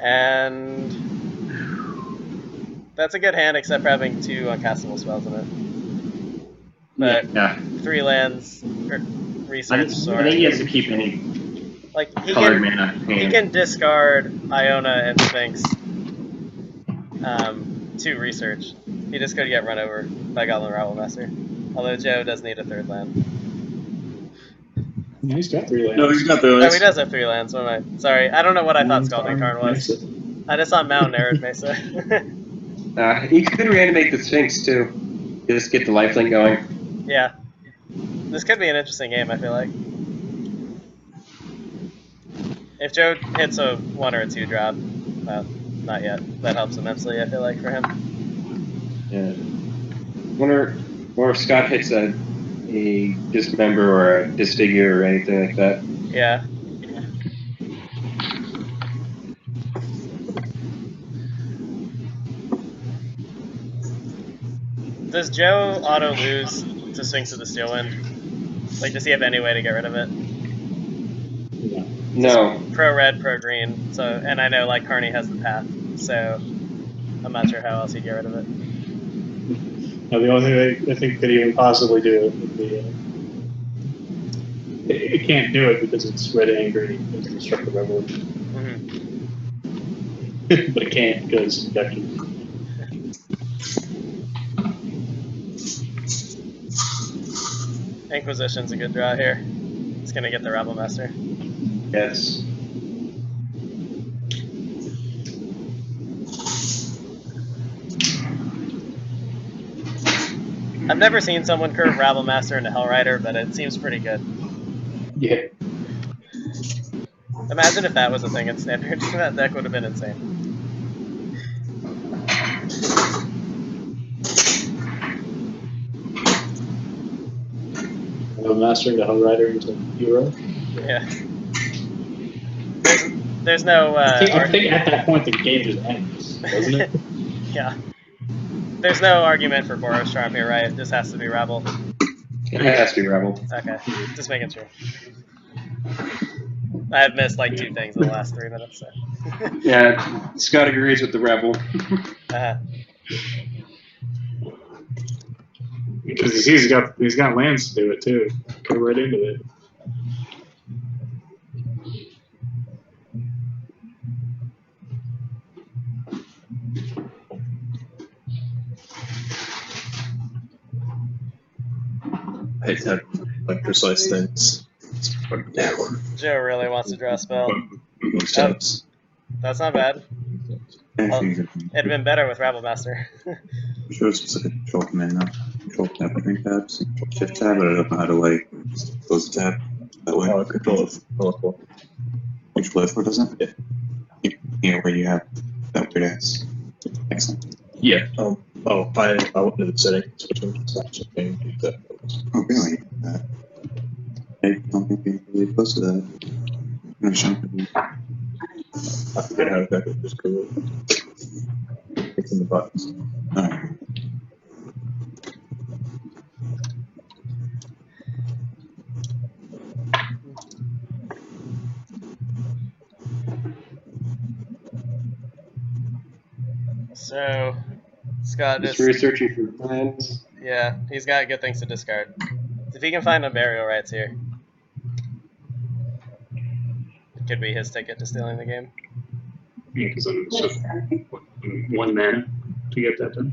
And that's a good hand, except for having 2 uncastable spells in it. But Yeah. 3 lands, research, I sword. think he has to keep any Like he colored can, mana. he can discard Iona and Sphinx to research. He just could get run over by Goblin Rabble Master. Although Joe does need a 3rd land. Yeah, he's got 3 lands. No, he's got the Oh, list. he does have 3 lands. What am I? Sorry, I don't know what I thought Scalding Tarn was. I just saw Mountain Arid Mesa. You could reanimate the Sphinx too. Just get the lifelink going. Yeah. This could be an interesting game, I feel like. If Joe hits a 1 or a 2 drop, well, not yet. That helps immensely, I feel like, for him. Yeah. Wonder, or if Scott hits a dismember or a disfigure or anything like that. Yeah. Does Joe auto lose to Sphinx of the Steelwind? Like, does he have any way to get rid of it? No. Pro red, pro green. So, and I know like Carney has the path, so I'm not sure how else he'd get rid of it. No, the only thing I think could even possibly do it would be it can't do it because it's red and green. It's Destructive Revolution. Mm-hmm. But it can't because Ducky. Inquisition's a good draw here. It's gonna get the Rabble Master. Yes. I've never seen someone curve Rabble Master into Hellrider, but it seems pretty good. Yeah. Imagine if that was a thing in Standard. That deck would have been insane. Master into Hellrider into Hero. Yeah. There's no. I think at that point the game just ends, doesn't it? Yeah. There's no argument for Boros Charm here, right? It just has to be Rabble. It has to be Rebel. Okay, just making sure. I have missed like 2 things in the last 3 minutes. So. Yeah, Scott agrees with the Rebel. Because he's got lands to do it too. Go right into it. I hate to have like precise things. Joe really wants to draw a spell. Most times. That's not bad. Actually, It'd have been better with Rabble Master. show specific control command now. Control tab between tabs. Control shift tab, but I don't know how to like close the tab that way. Oh, control of F4. Control F4 doesn't? Yeah. Here where you have that weird ass. Excellent. Yeah. I went into the settings, switching to something that. Oh really? I don't think we really close to that. No, sure. I forget how exactly it was cool. It's in the buttons. Alright. So, Scott Just just, researching for plans. yeah, he's got good things to discard. If he can find some burial rights here, it could be his ticket to stealing the game. Yeah, because it's just 1 mana to get that done.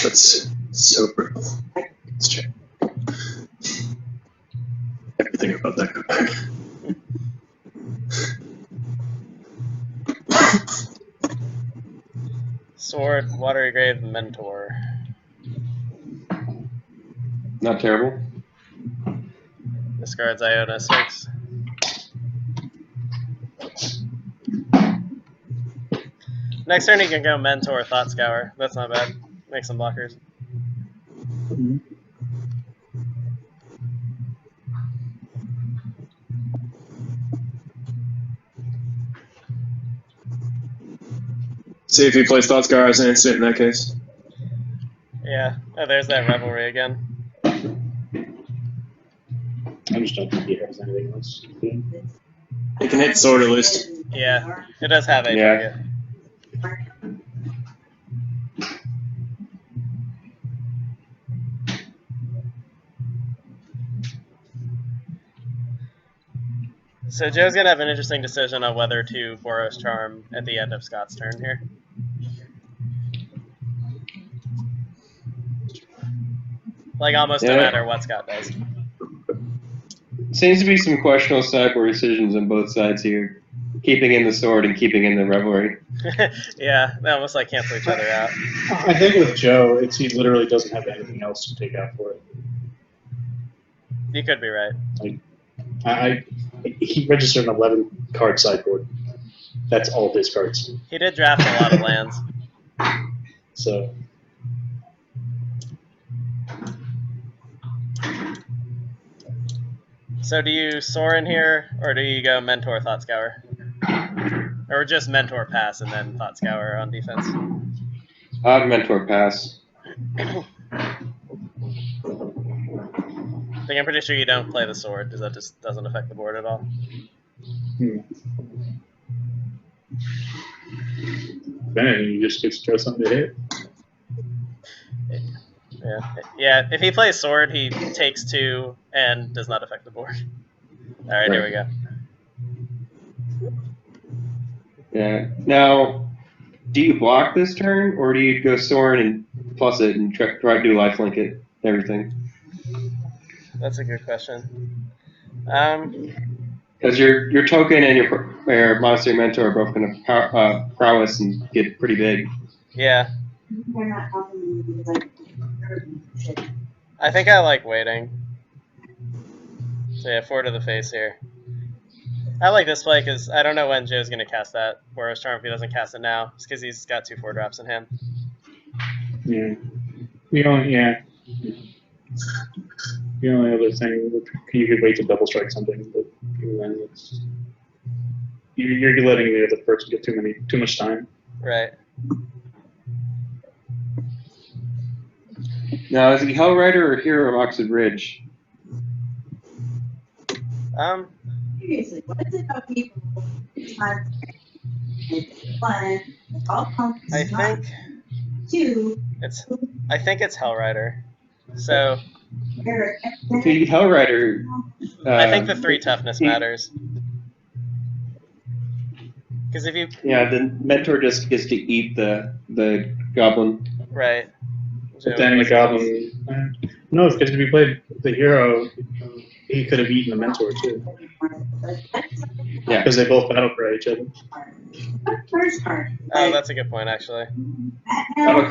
That's so brutal. Let's check. Everything about that card. Sword, Watery Grave, Mentor. Not terrible. Discards Iona 6. Next turn he can go Mentor, Thought Scour. That's not bad. Make some blockers. See if he plays Thought Scar as an instant in that case. Yeah. Oh, there's that Revelry again. I just don't think he has anything else. He can hit sword at least. Yeah. It does have a Yeah. target. So Joe's gonna have an interesting decision on whether to Boros Charm at the end of Scott's turn here. Like almost no Yeah. matter what Scott does. Seems to be some questionable sideboard decisions on both sides here. Keeping in the sword and keeping in the revelry. Yeah, they almost like cancel each other out. I think with Joe, it's he literally doesn't have anything else to take out for it. You could be right. He registered an 11 card sideboard. That's all his cards. He did draft a lot of lands. So So do you soar in here, or do you go Mentor, Thought Scour? Or just Mentor pass and then Thought Scour on defense? Odd mentor pass. I think I'm pretty sure you don't play the sword, because that just doesn't affect the board at all. then you just get to throw something to hit. Yeah, if he plays sword, he takes 2 and does not affect the board. Alright, here we go. Yeah. Now, do you block this turn, or do you go Sorin and plus it and try to do lifelink it, everything? That's a good question. Because your token and your Monastery Mentor are both going to prowess and get pretty big. Yeah, They're not helping me because I I think I like waiting. So yeah, 4 to the face here. I like this play because I don't know when Joe's going to cast that Boros Charm if he doesn't cast it now. It's because he's got 2 4-drops in hand. Yeah. The only other thing, you could wait to double strike something, but even then it's you're letting the other person get too much time. Right. Now, is he Hellrider or Hero of Oxford Ridge? seriously, what is it about people? It's one, it all comes I think 2. I think it's Hellrider. So See, Hellrider. I think the 3 toughness matters. Because if you Yeah, the mentor just gets to eat the goblin. right. But then the goblin, no, because if he played the hero, he could have eaten the mentor too. Yeah. Because they both battle for each other. First card. Oh, that's a good point actually. No,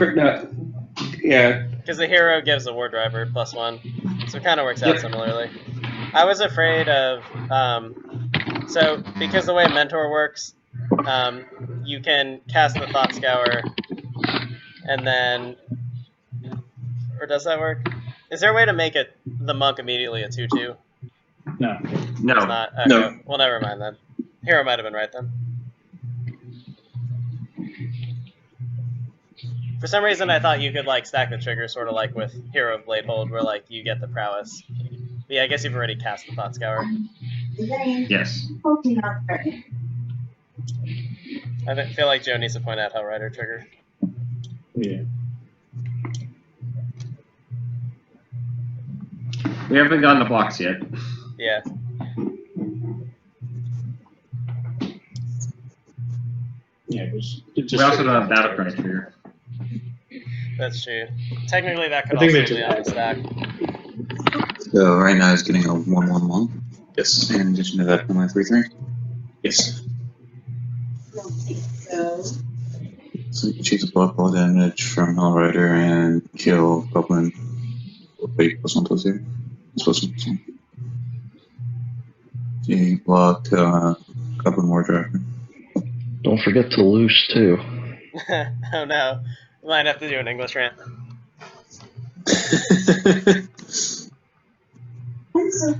yeah. Because the hero gives the war driver +1, so it kind of works out similarly. I was afraid of so because the way Mentor works, you can cast the Thought Scour, and then, or does that work? Is there a way to make it the monk immediately a 2/2? No. It's No. not. Okay. No. Well, never mind then. Hero might have been right then. For some reason, I thought you could like stack the trigger, sort of like with Hero of Bladehold, where like you get the prowess. But yeah, I guess you've already cast the Thought Scour. Yes. feel like Joe needs to point out Hellrider trigger. Yeah. We haven't gotten the blocks yet. Yeah. Yeah, it just We also don't have battle cry trigger. That's true. Technically, that could I think also they be on the just stack. So right now it's getting a 1/1/1. Yes. In addition to that, my 3/3. Yes. So, So you can choose a block ball damage from Hellrider and kill Goblin. Wait, +1/+0. It's +1/+1. You block Goblin War Driver. Don't forget to loose too. Oh no. We might have to do an English rant.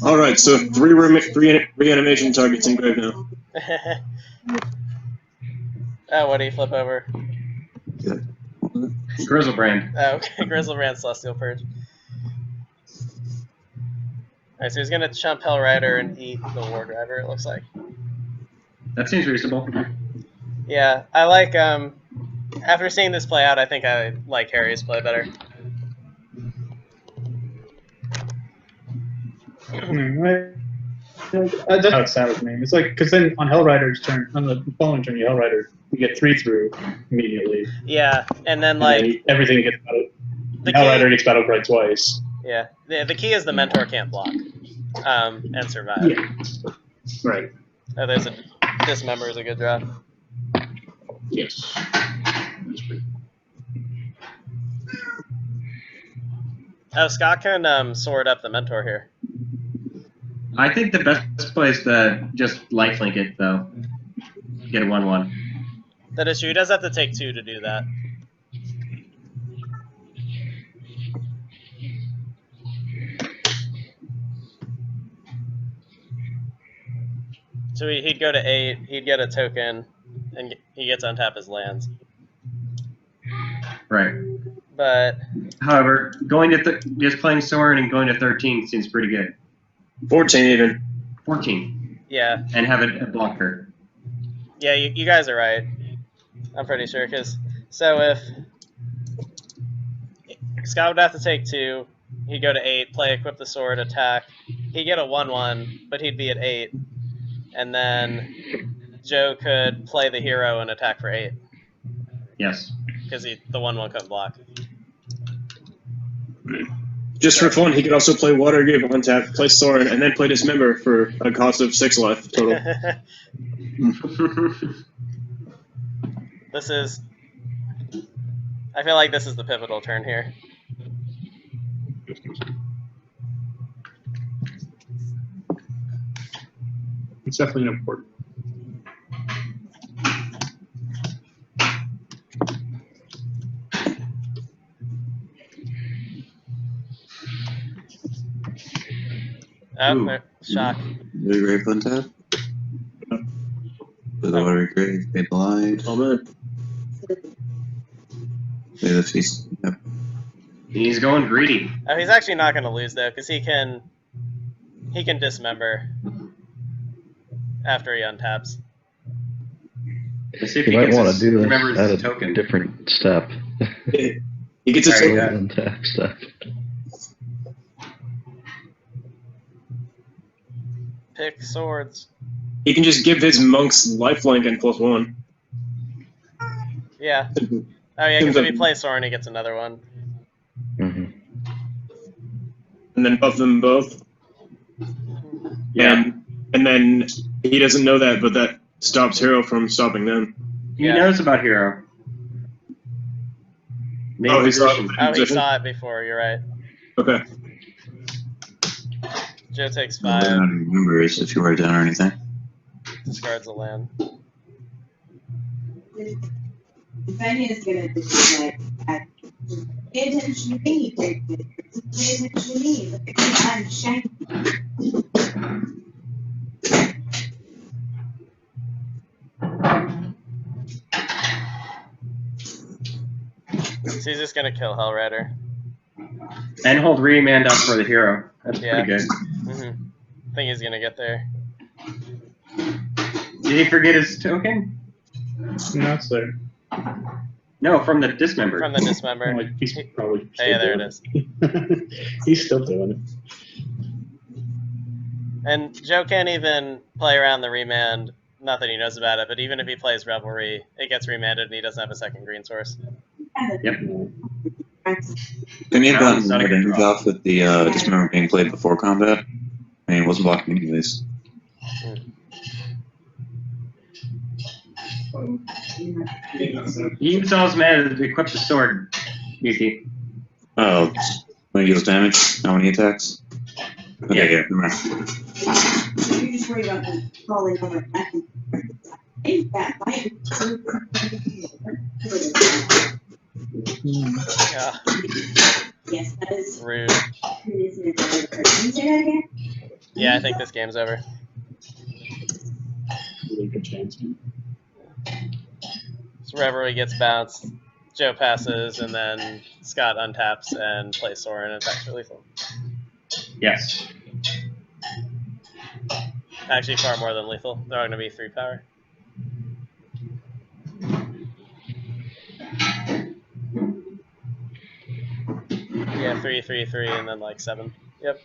All right, so three reanimation targets in grave now. Oh, what do you flip over? Grizzlebrand. Oh, okay. Grizzlebrand Celestial Purge. Alright, so he's gonna chump Hellrider and eat the War Driver, it looks like. That seems reasonable. Yeah, I like, after seeing this play out, I think I like Harry's play better. That's how it sounds with me. It's like, because then on Hellrider's turn, on the following turn, you Hellrider, you get 3 through immediately. Yeah, and then And like, then everything gets battle. the Hellrider key, gets battle cry twice. yeah, the key is the mentor can't block, and survive. Yeah. Right. Oh, there's a, Dismember is a good draw. Yes. That's pretty. Oh, Scott can sword up the mentor here. I think the best play is to just lifelink it, though. Get a 1/1. That is true. He does have to take 2 to do that. So he'd go to 8, he'd get a token, and he gets to untap his lands. Right. But However, going to just playing Sorin and going to 13 seems pretty good. 14 even. 14. yeah, And have a blocker. yeah, you guys are right. I'm pretty sure, because so if Scott would have to take 2, he'd go to 8, play equip the sword, attack. He'd get a 1/1, but he'd be at 8, and then Joe could play the hero and attack for 8 Yes. because the 1/1 couldn't block. Just for fun, he could also play Watergrave on tap, play Sorin, and then play Dismember for a cost of 6 life total. This is. I feel like this is the pivotal turn here. It's definitely an important. Oh, Ooh. shock. The grave untap. With the water grave, pay the light. Oh man. Pay the feast. Yep. He's going greedy. Oh, he's actually not going to lose though, because he can dismember after he untaps. Let's see if You he might gets want to his, do this remembers at his a token. different step. He gets a Alright, token. yeah. Untap step. Pick swords. He can just give his monks lifelink and +1. Yeah. Oh yeah, because if he plays Sorin, he gets another one. Mm-hmm. And then buff them both. Yeah. And then he doesn't know that, but that stops Hero from stopping them. He Yeah. knows about Hero. Main Oh, he saw position. it. Oh, he Position? saw it before. You're right. Okay. Joe takes I 5, don't remember if you write down or anything. discards a land. Fanny is gonna do like, pay attention to me, pay attention to me, look at me, I'm shiny. So he's just gonna kill Hellrider. And hold remand up for the Hero. That's Yeah. pretty good. I think he's gonna get there. Did he forget his token? No, it's there. No, from the dismember. From the dismember. Like, he's probably. Oh, yeah, there it is. He's still doing it. And Joe can't even play around the remand. Not that he knows about it, but even if he plays Revelry, it gets remanded and he doesn't have a second green source. Yep. Can you have That gotten one's not a more good damage draw. off with the dismember being played before combat? I mean, it wasn't blocking anyways. You use all his mana to equip the sword, Yuki. Oh, when he deals damage, how many attacks? Okay, yeah, never mind. You just worry about the falling over back and that might Yeah. Yes, that is Rude. Can you say that again? Yeah, I think this game's over. Really good chance. So Revelry gets bounced, Joe passes, and then Scott untaps and plays Sorin and attacks for lethal. Yes. Actually, far more than lethal. They're all going to be 3 power. Yeah, 3, 3, 3, and then like 7. Yep.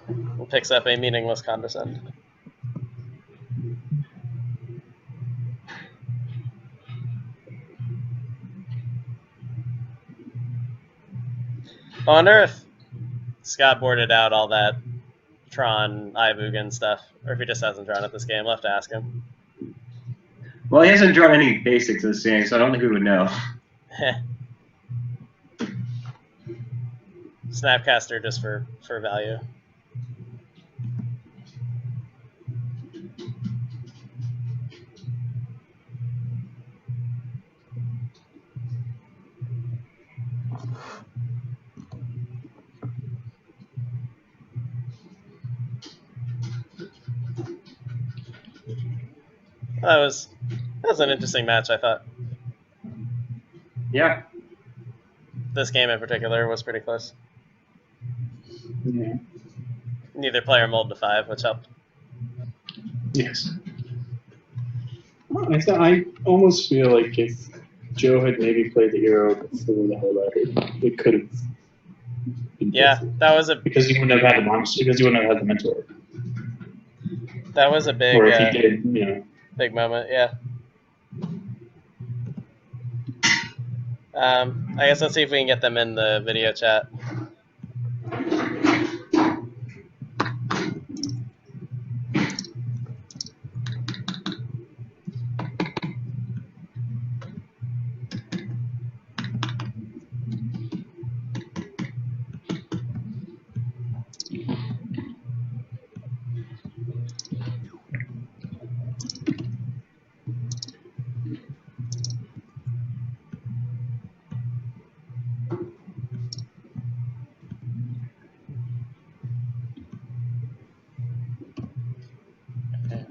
And picks up a meaningless condescend. I wonder if Scott boarded out all that Tron, Ivugan stuff, or if he just hasn't drawn it this game. We'll have to ask him. Well, he hasn't drawn any basics this game, so I don't think we would know. Snapcaster just for value. That was an interesting match, I thought. Yeah. This game in particular was pretty close. Yeah. Neither player mulled to 5, which helped. Yes. I almost feel like if Joe had maybe played the hero before the whole ladder, it could have. Yeah, that was a because he wouldn't have had the monster. Because he wouldn't have had the mentor. big. Or if he did, you know. Big moment, yeah. I guess let's see if we can get them in the video chat.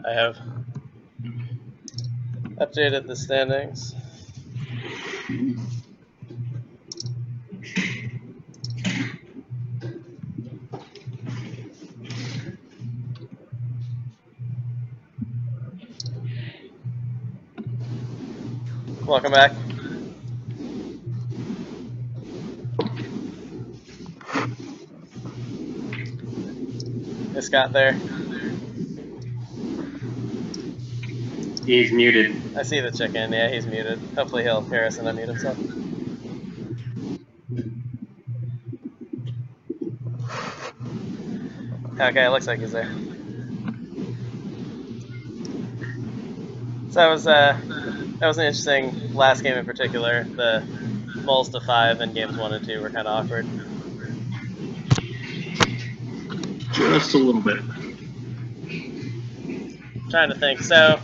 I have updated the standings. Welcome back. Is Scott there? He's muted. I see the chicken. Yeah, he's muted. Hopefully he'll hear us and unmute himself. Okay, it looks like he's there. So that was an interesting last game in particular. The mulls to 5 in games 1 and 2 were kind of awkward. Just a little bit. Trying to think. So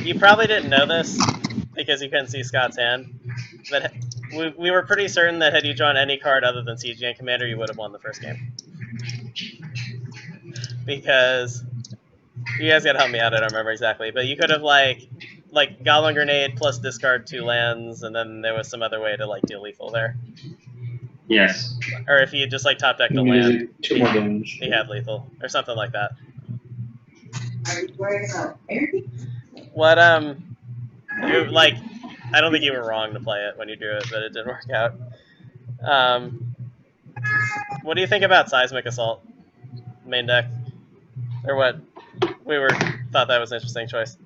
you probably didn't know this because you couldn't see Scott's hand, but we were pretty certain that had you drawn any card other than CGN Commander, you would have won the first game. Because you guys gotta help me out. I don't remember exactly, but you could have like Goblin Grenade plus discard 2 lands, and then there was some other way to like deal lethal there. Yes. Or if he had just like top decked the You land, need 2 more damage. he had lethal or something like that. Are you worried about therapy? What like I don't think you were wrong to play it when you drew it, but it didn't work out. What do you think about Seismic Assault main deck, or what? We thought that was an interesting choice.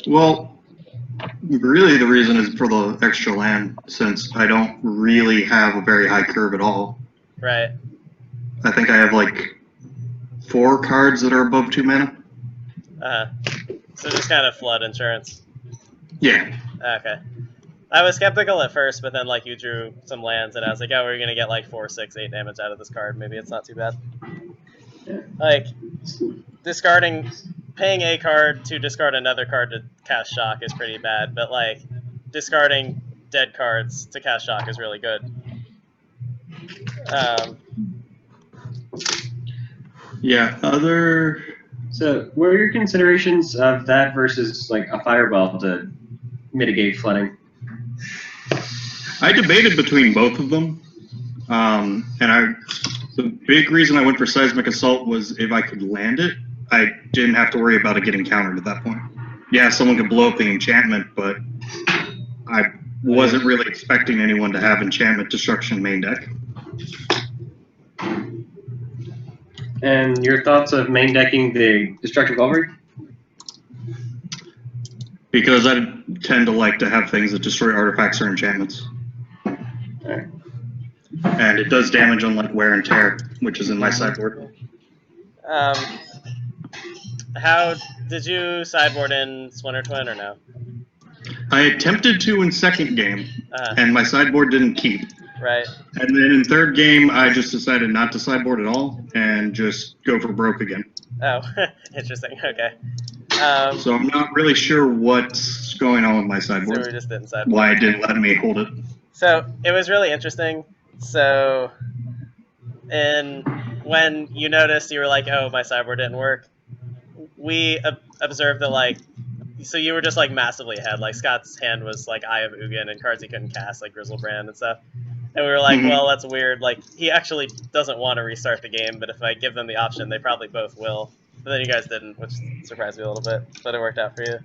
Well, really the reason is for the extra land, since I don't really have a very high curve at all. Right. I think I have like 4 cards that are above 2 mana. So just kind of flood insurance. Yeah. Okay. I was skeptical at first, but then like you drew some lands, and I was like, oh, we're gonna get like 4, 6, 8 damage out of this card. Maybe it's not too bad. Like paying a card to discard another card to cast Shock is pretty bad, but like discarding dead cards to cast Shock is really good. Yeah. So, what are your considerations of that versus like a fireball to mitigate flooding? I debated between both of them, the big reason I went for Seismic Assault was if I could land it, I didn't have to worry about it getting countered at that point. Yeah, someone could blow up the enchantment, but I wasn't really expecting anyone to have enchantment destruction main deck. And your thoughts of main decking the Destructive Cavalry? Because I tend to like to have things that destroy artifacts or enchantments. Alright. And it does damage on like Wear and Tear, which is in my sideboard. How did you sideboard in Splinter Twin or no? I attempted to in second game, and my sideboard didn't keep. Right. And then in third game, I just decided not to sideboard at all and just go for broke again. Oh, interesting. Okay. So I'm not really sure what's going on with my So sideboard. we just didn't sideboard. Why it didn't let me hold it. So it was really interesting. So, when you noticed, you were like, "Oh, my sideboard didn't work." We observed that, like, so you were just like massively ahead. Like Scott's hand was like Eye of Ugin and cards he couldn't cast, like Grizzlebrand and stuff. And we were like, well, that's weird. Like, he actually doesn't want to restart the game, but if I give them the option, they probably both will. But then you guys didn't, which surprised me a little bit. But it worked out for you.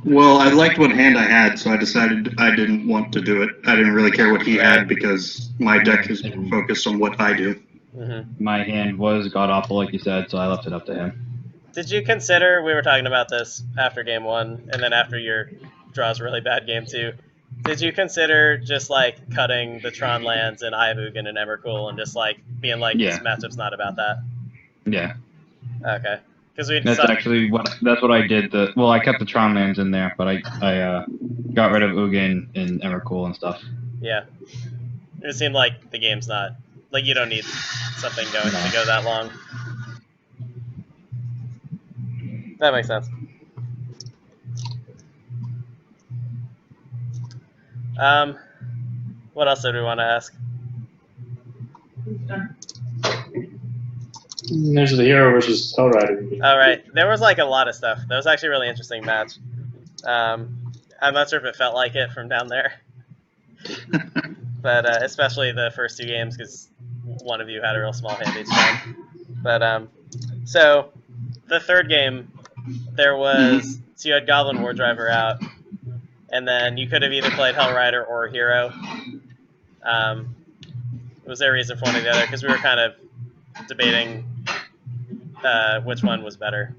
Well, I liked what hand I had, so I decided I didn't want to do it. I didn't really care what he had because my deck is focused on what I do. My hand was god-awful, like you said, so I left it up to him. Did you consider, we were talking about this after game 1, and then after your draws really bad game 2, did you consider just like cutting the Tron lands and Eye of Ugin and Emrakul and just like being like, this matchup's not about that? Yeah. Okay. Because that's actually that's what I did. Well, I kept the Tron lands in there, but I got rid of Ugin and Emrakul and stuff. Yeah. It seemed like the game's not, like, you don't need something going to go that long. That makes sense. What else did we want to ask? There's the hero versus Hellrider. All right, there was like a lot of stuff. That was actually a really interesting match. I'm not sure if it felt like it from down there, but especially the first 2 games because one of you had a real small hand each time. But so the third game, there was so you had Goblin War Driver out, and then you could have either played Hellrider or Hero. Was there a reason for one or the other? Because we were kind of debating which one was better.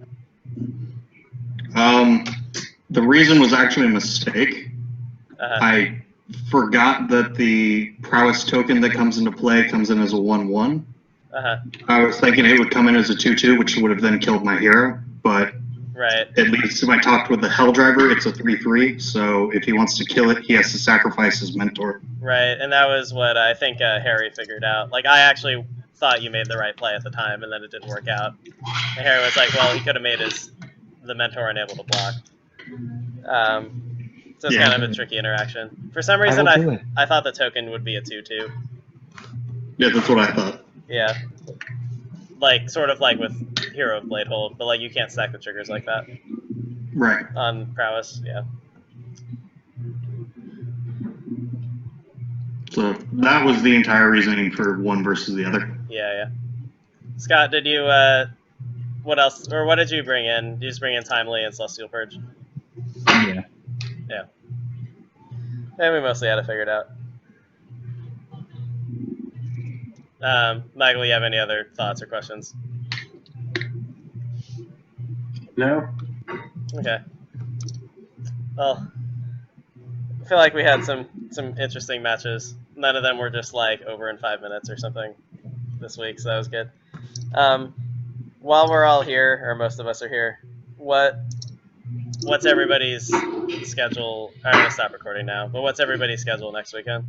The reason was actually a mistake. I forgot that the prowess token that comes into play comes in as a 1/1. I was thinking it would come in as a 2/2, which would have then killed my hero, but at least if I talked with the Hell Driver, it's a 3/3, so if he wants to kill it, he has to sacrifice his mentor. Right, and that was what I think Harry figured out. Like, I actually thought you made the right play at the time, and then it didn't work out. And Harry was like, well, he could have made the mentor unable to block. So it's kind of a tricky interaction. For some reason, I thought the token would be a 2/2. Yeah, that's what I thought. Yeah. Like, sort of like with Hero of Bladehold, but like you can't stack the triggers like that. Right. On prowess, yeah. So that was the entire reasoning for one versus the other. Yeah. Scott, did you what else, or what did you bring in? Did you just bring in Timely and Celestial Purge? Yeah. And we mostly had it figured out. Michael, you have any other thoughts or questions? No. Okay. Well, I feel like we had some interesting matches. None of them were just like over in 5 minutes or something this week, so that was good. While we're all here, or most of us are here, what's everybody's schedule? I'm gonna stop recording now. But what's everybody's schedule next weekend?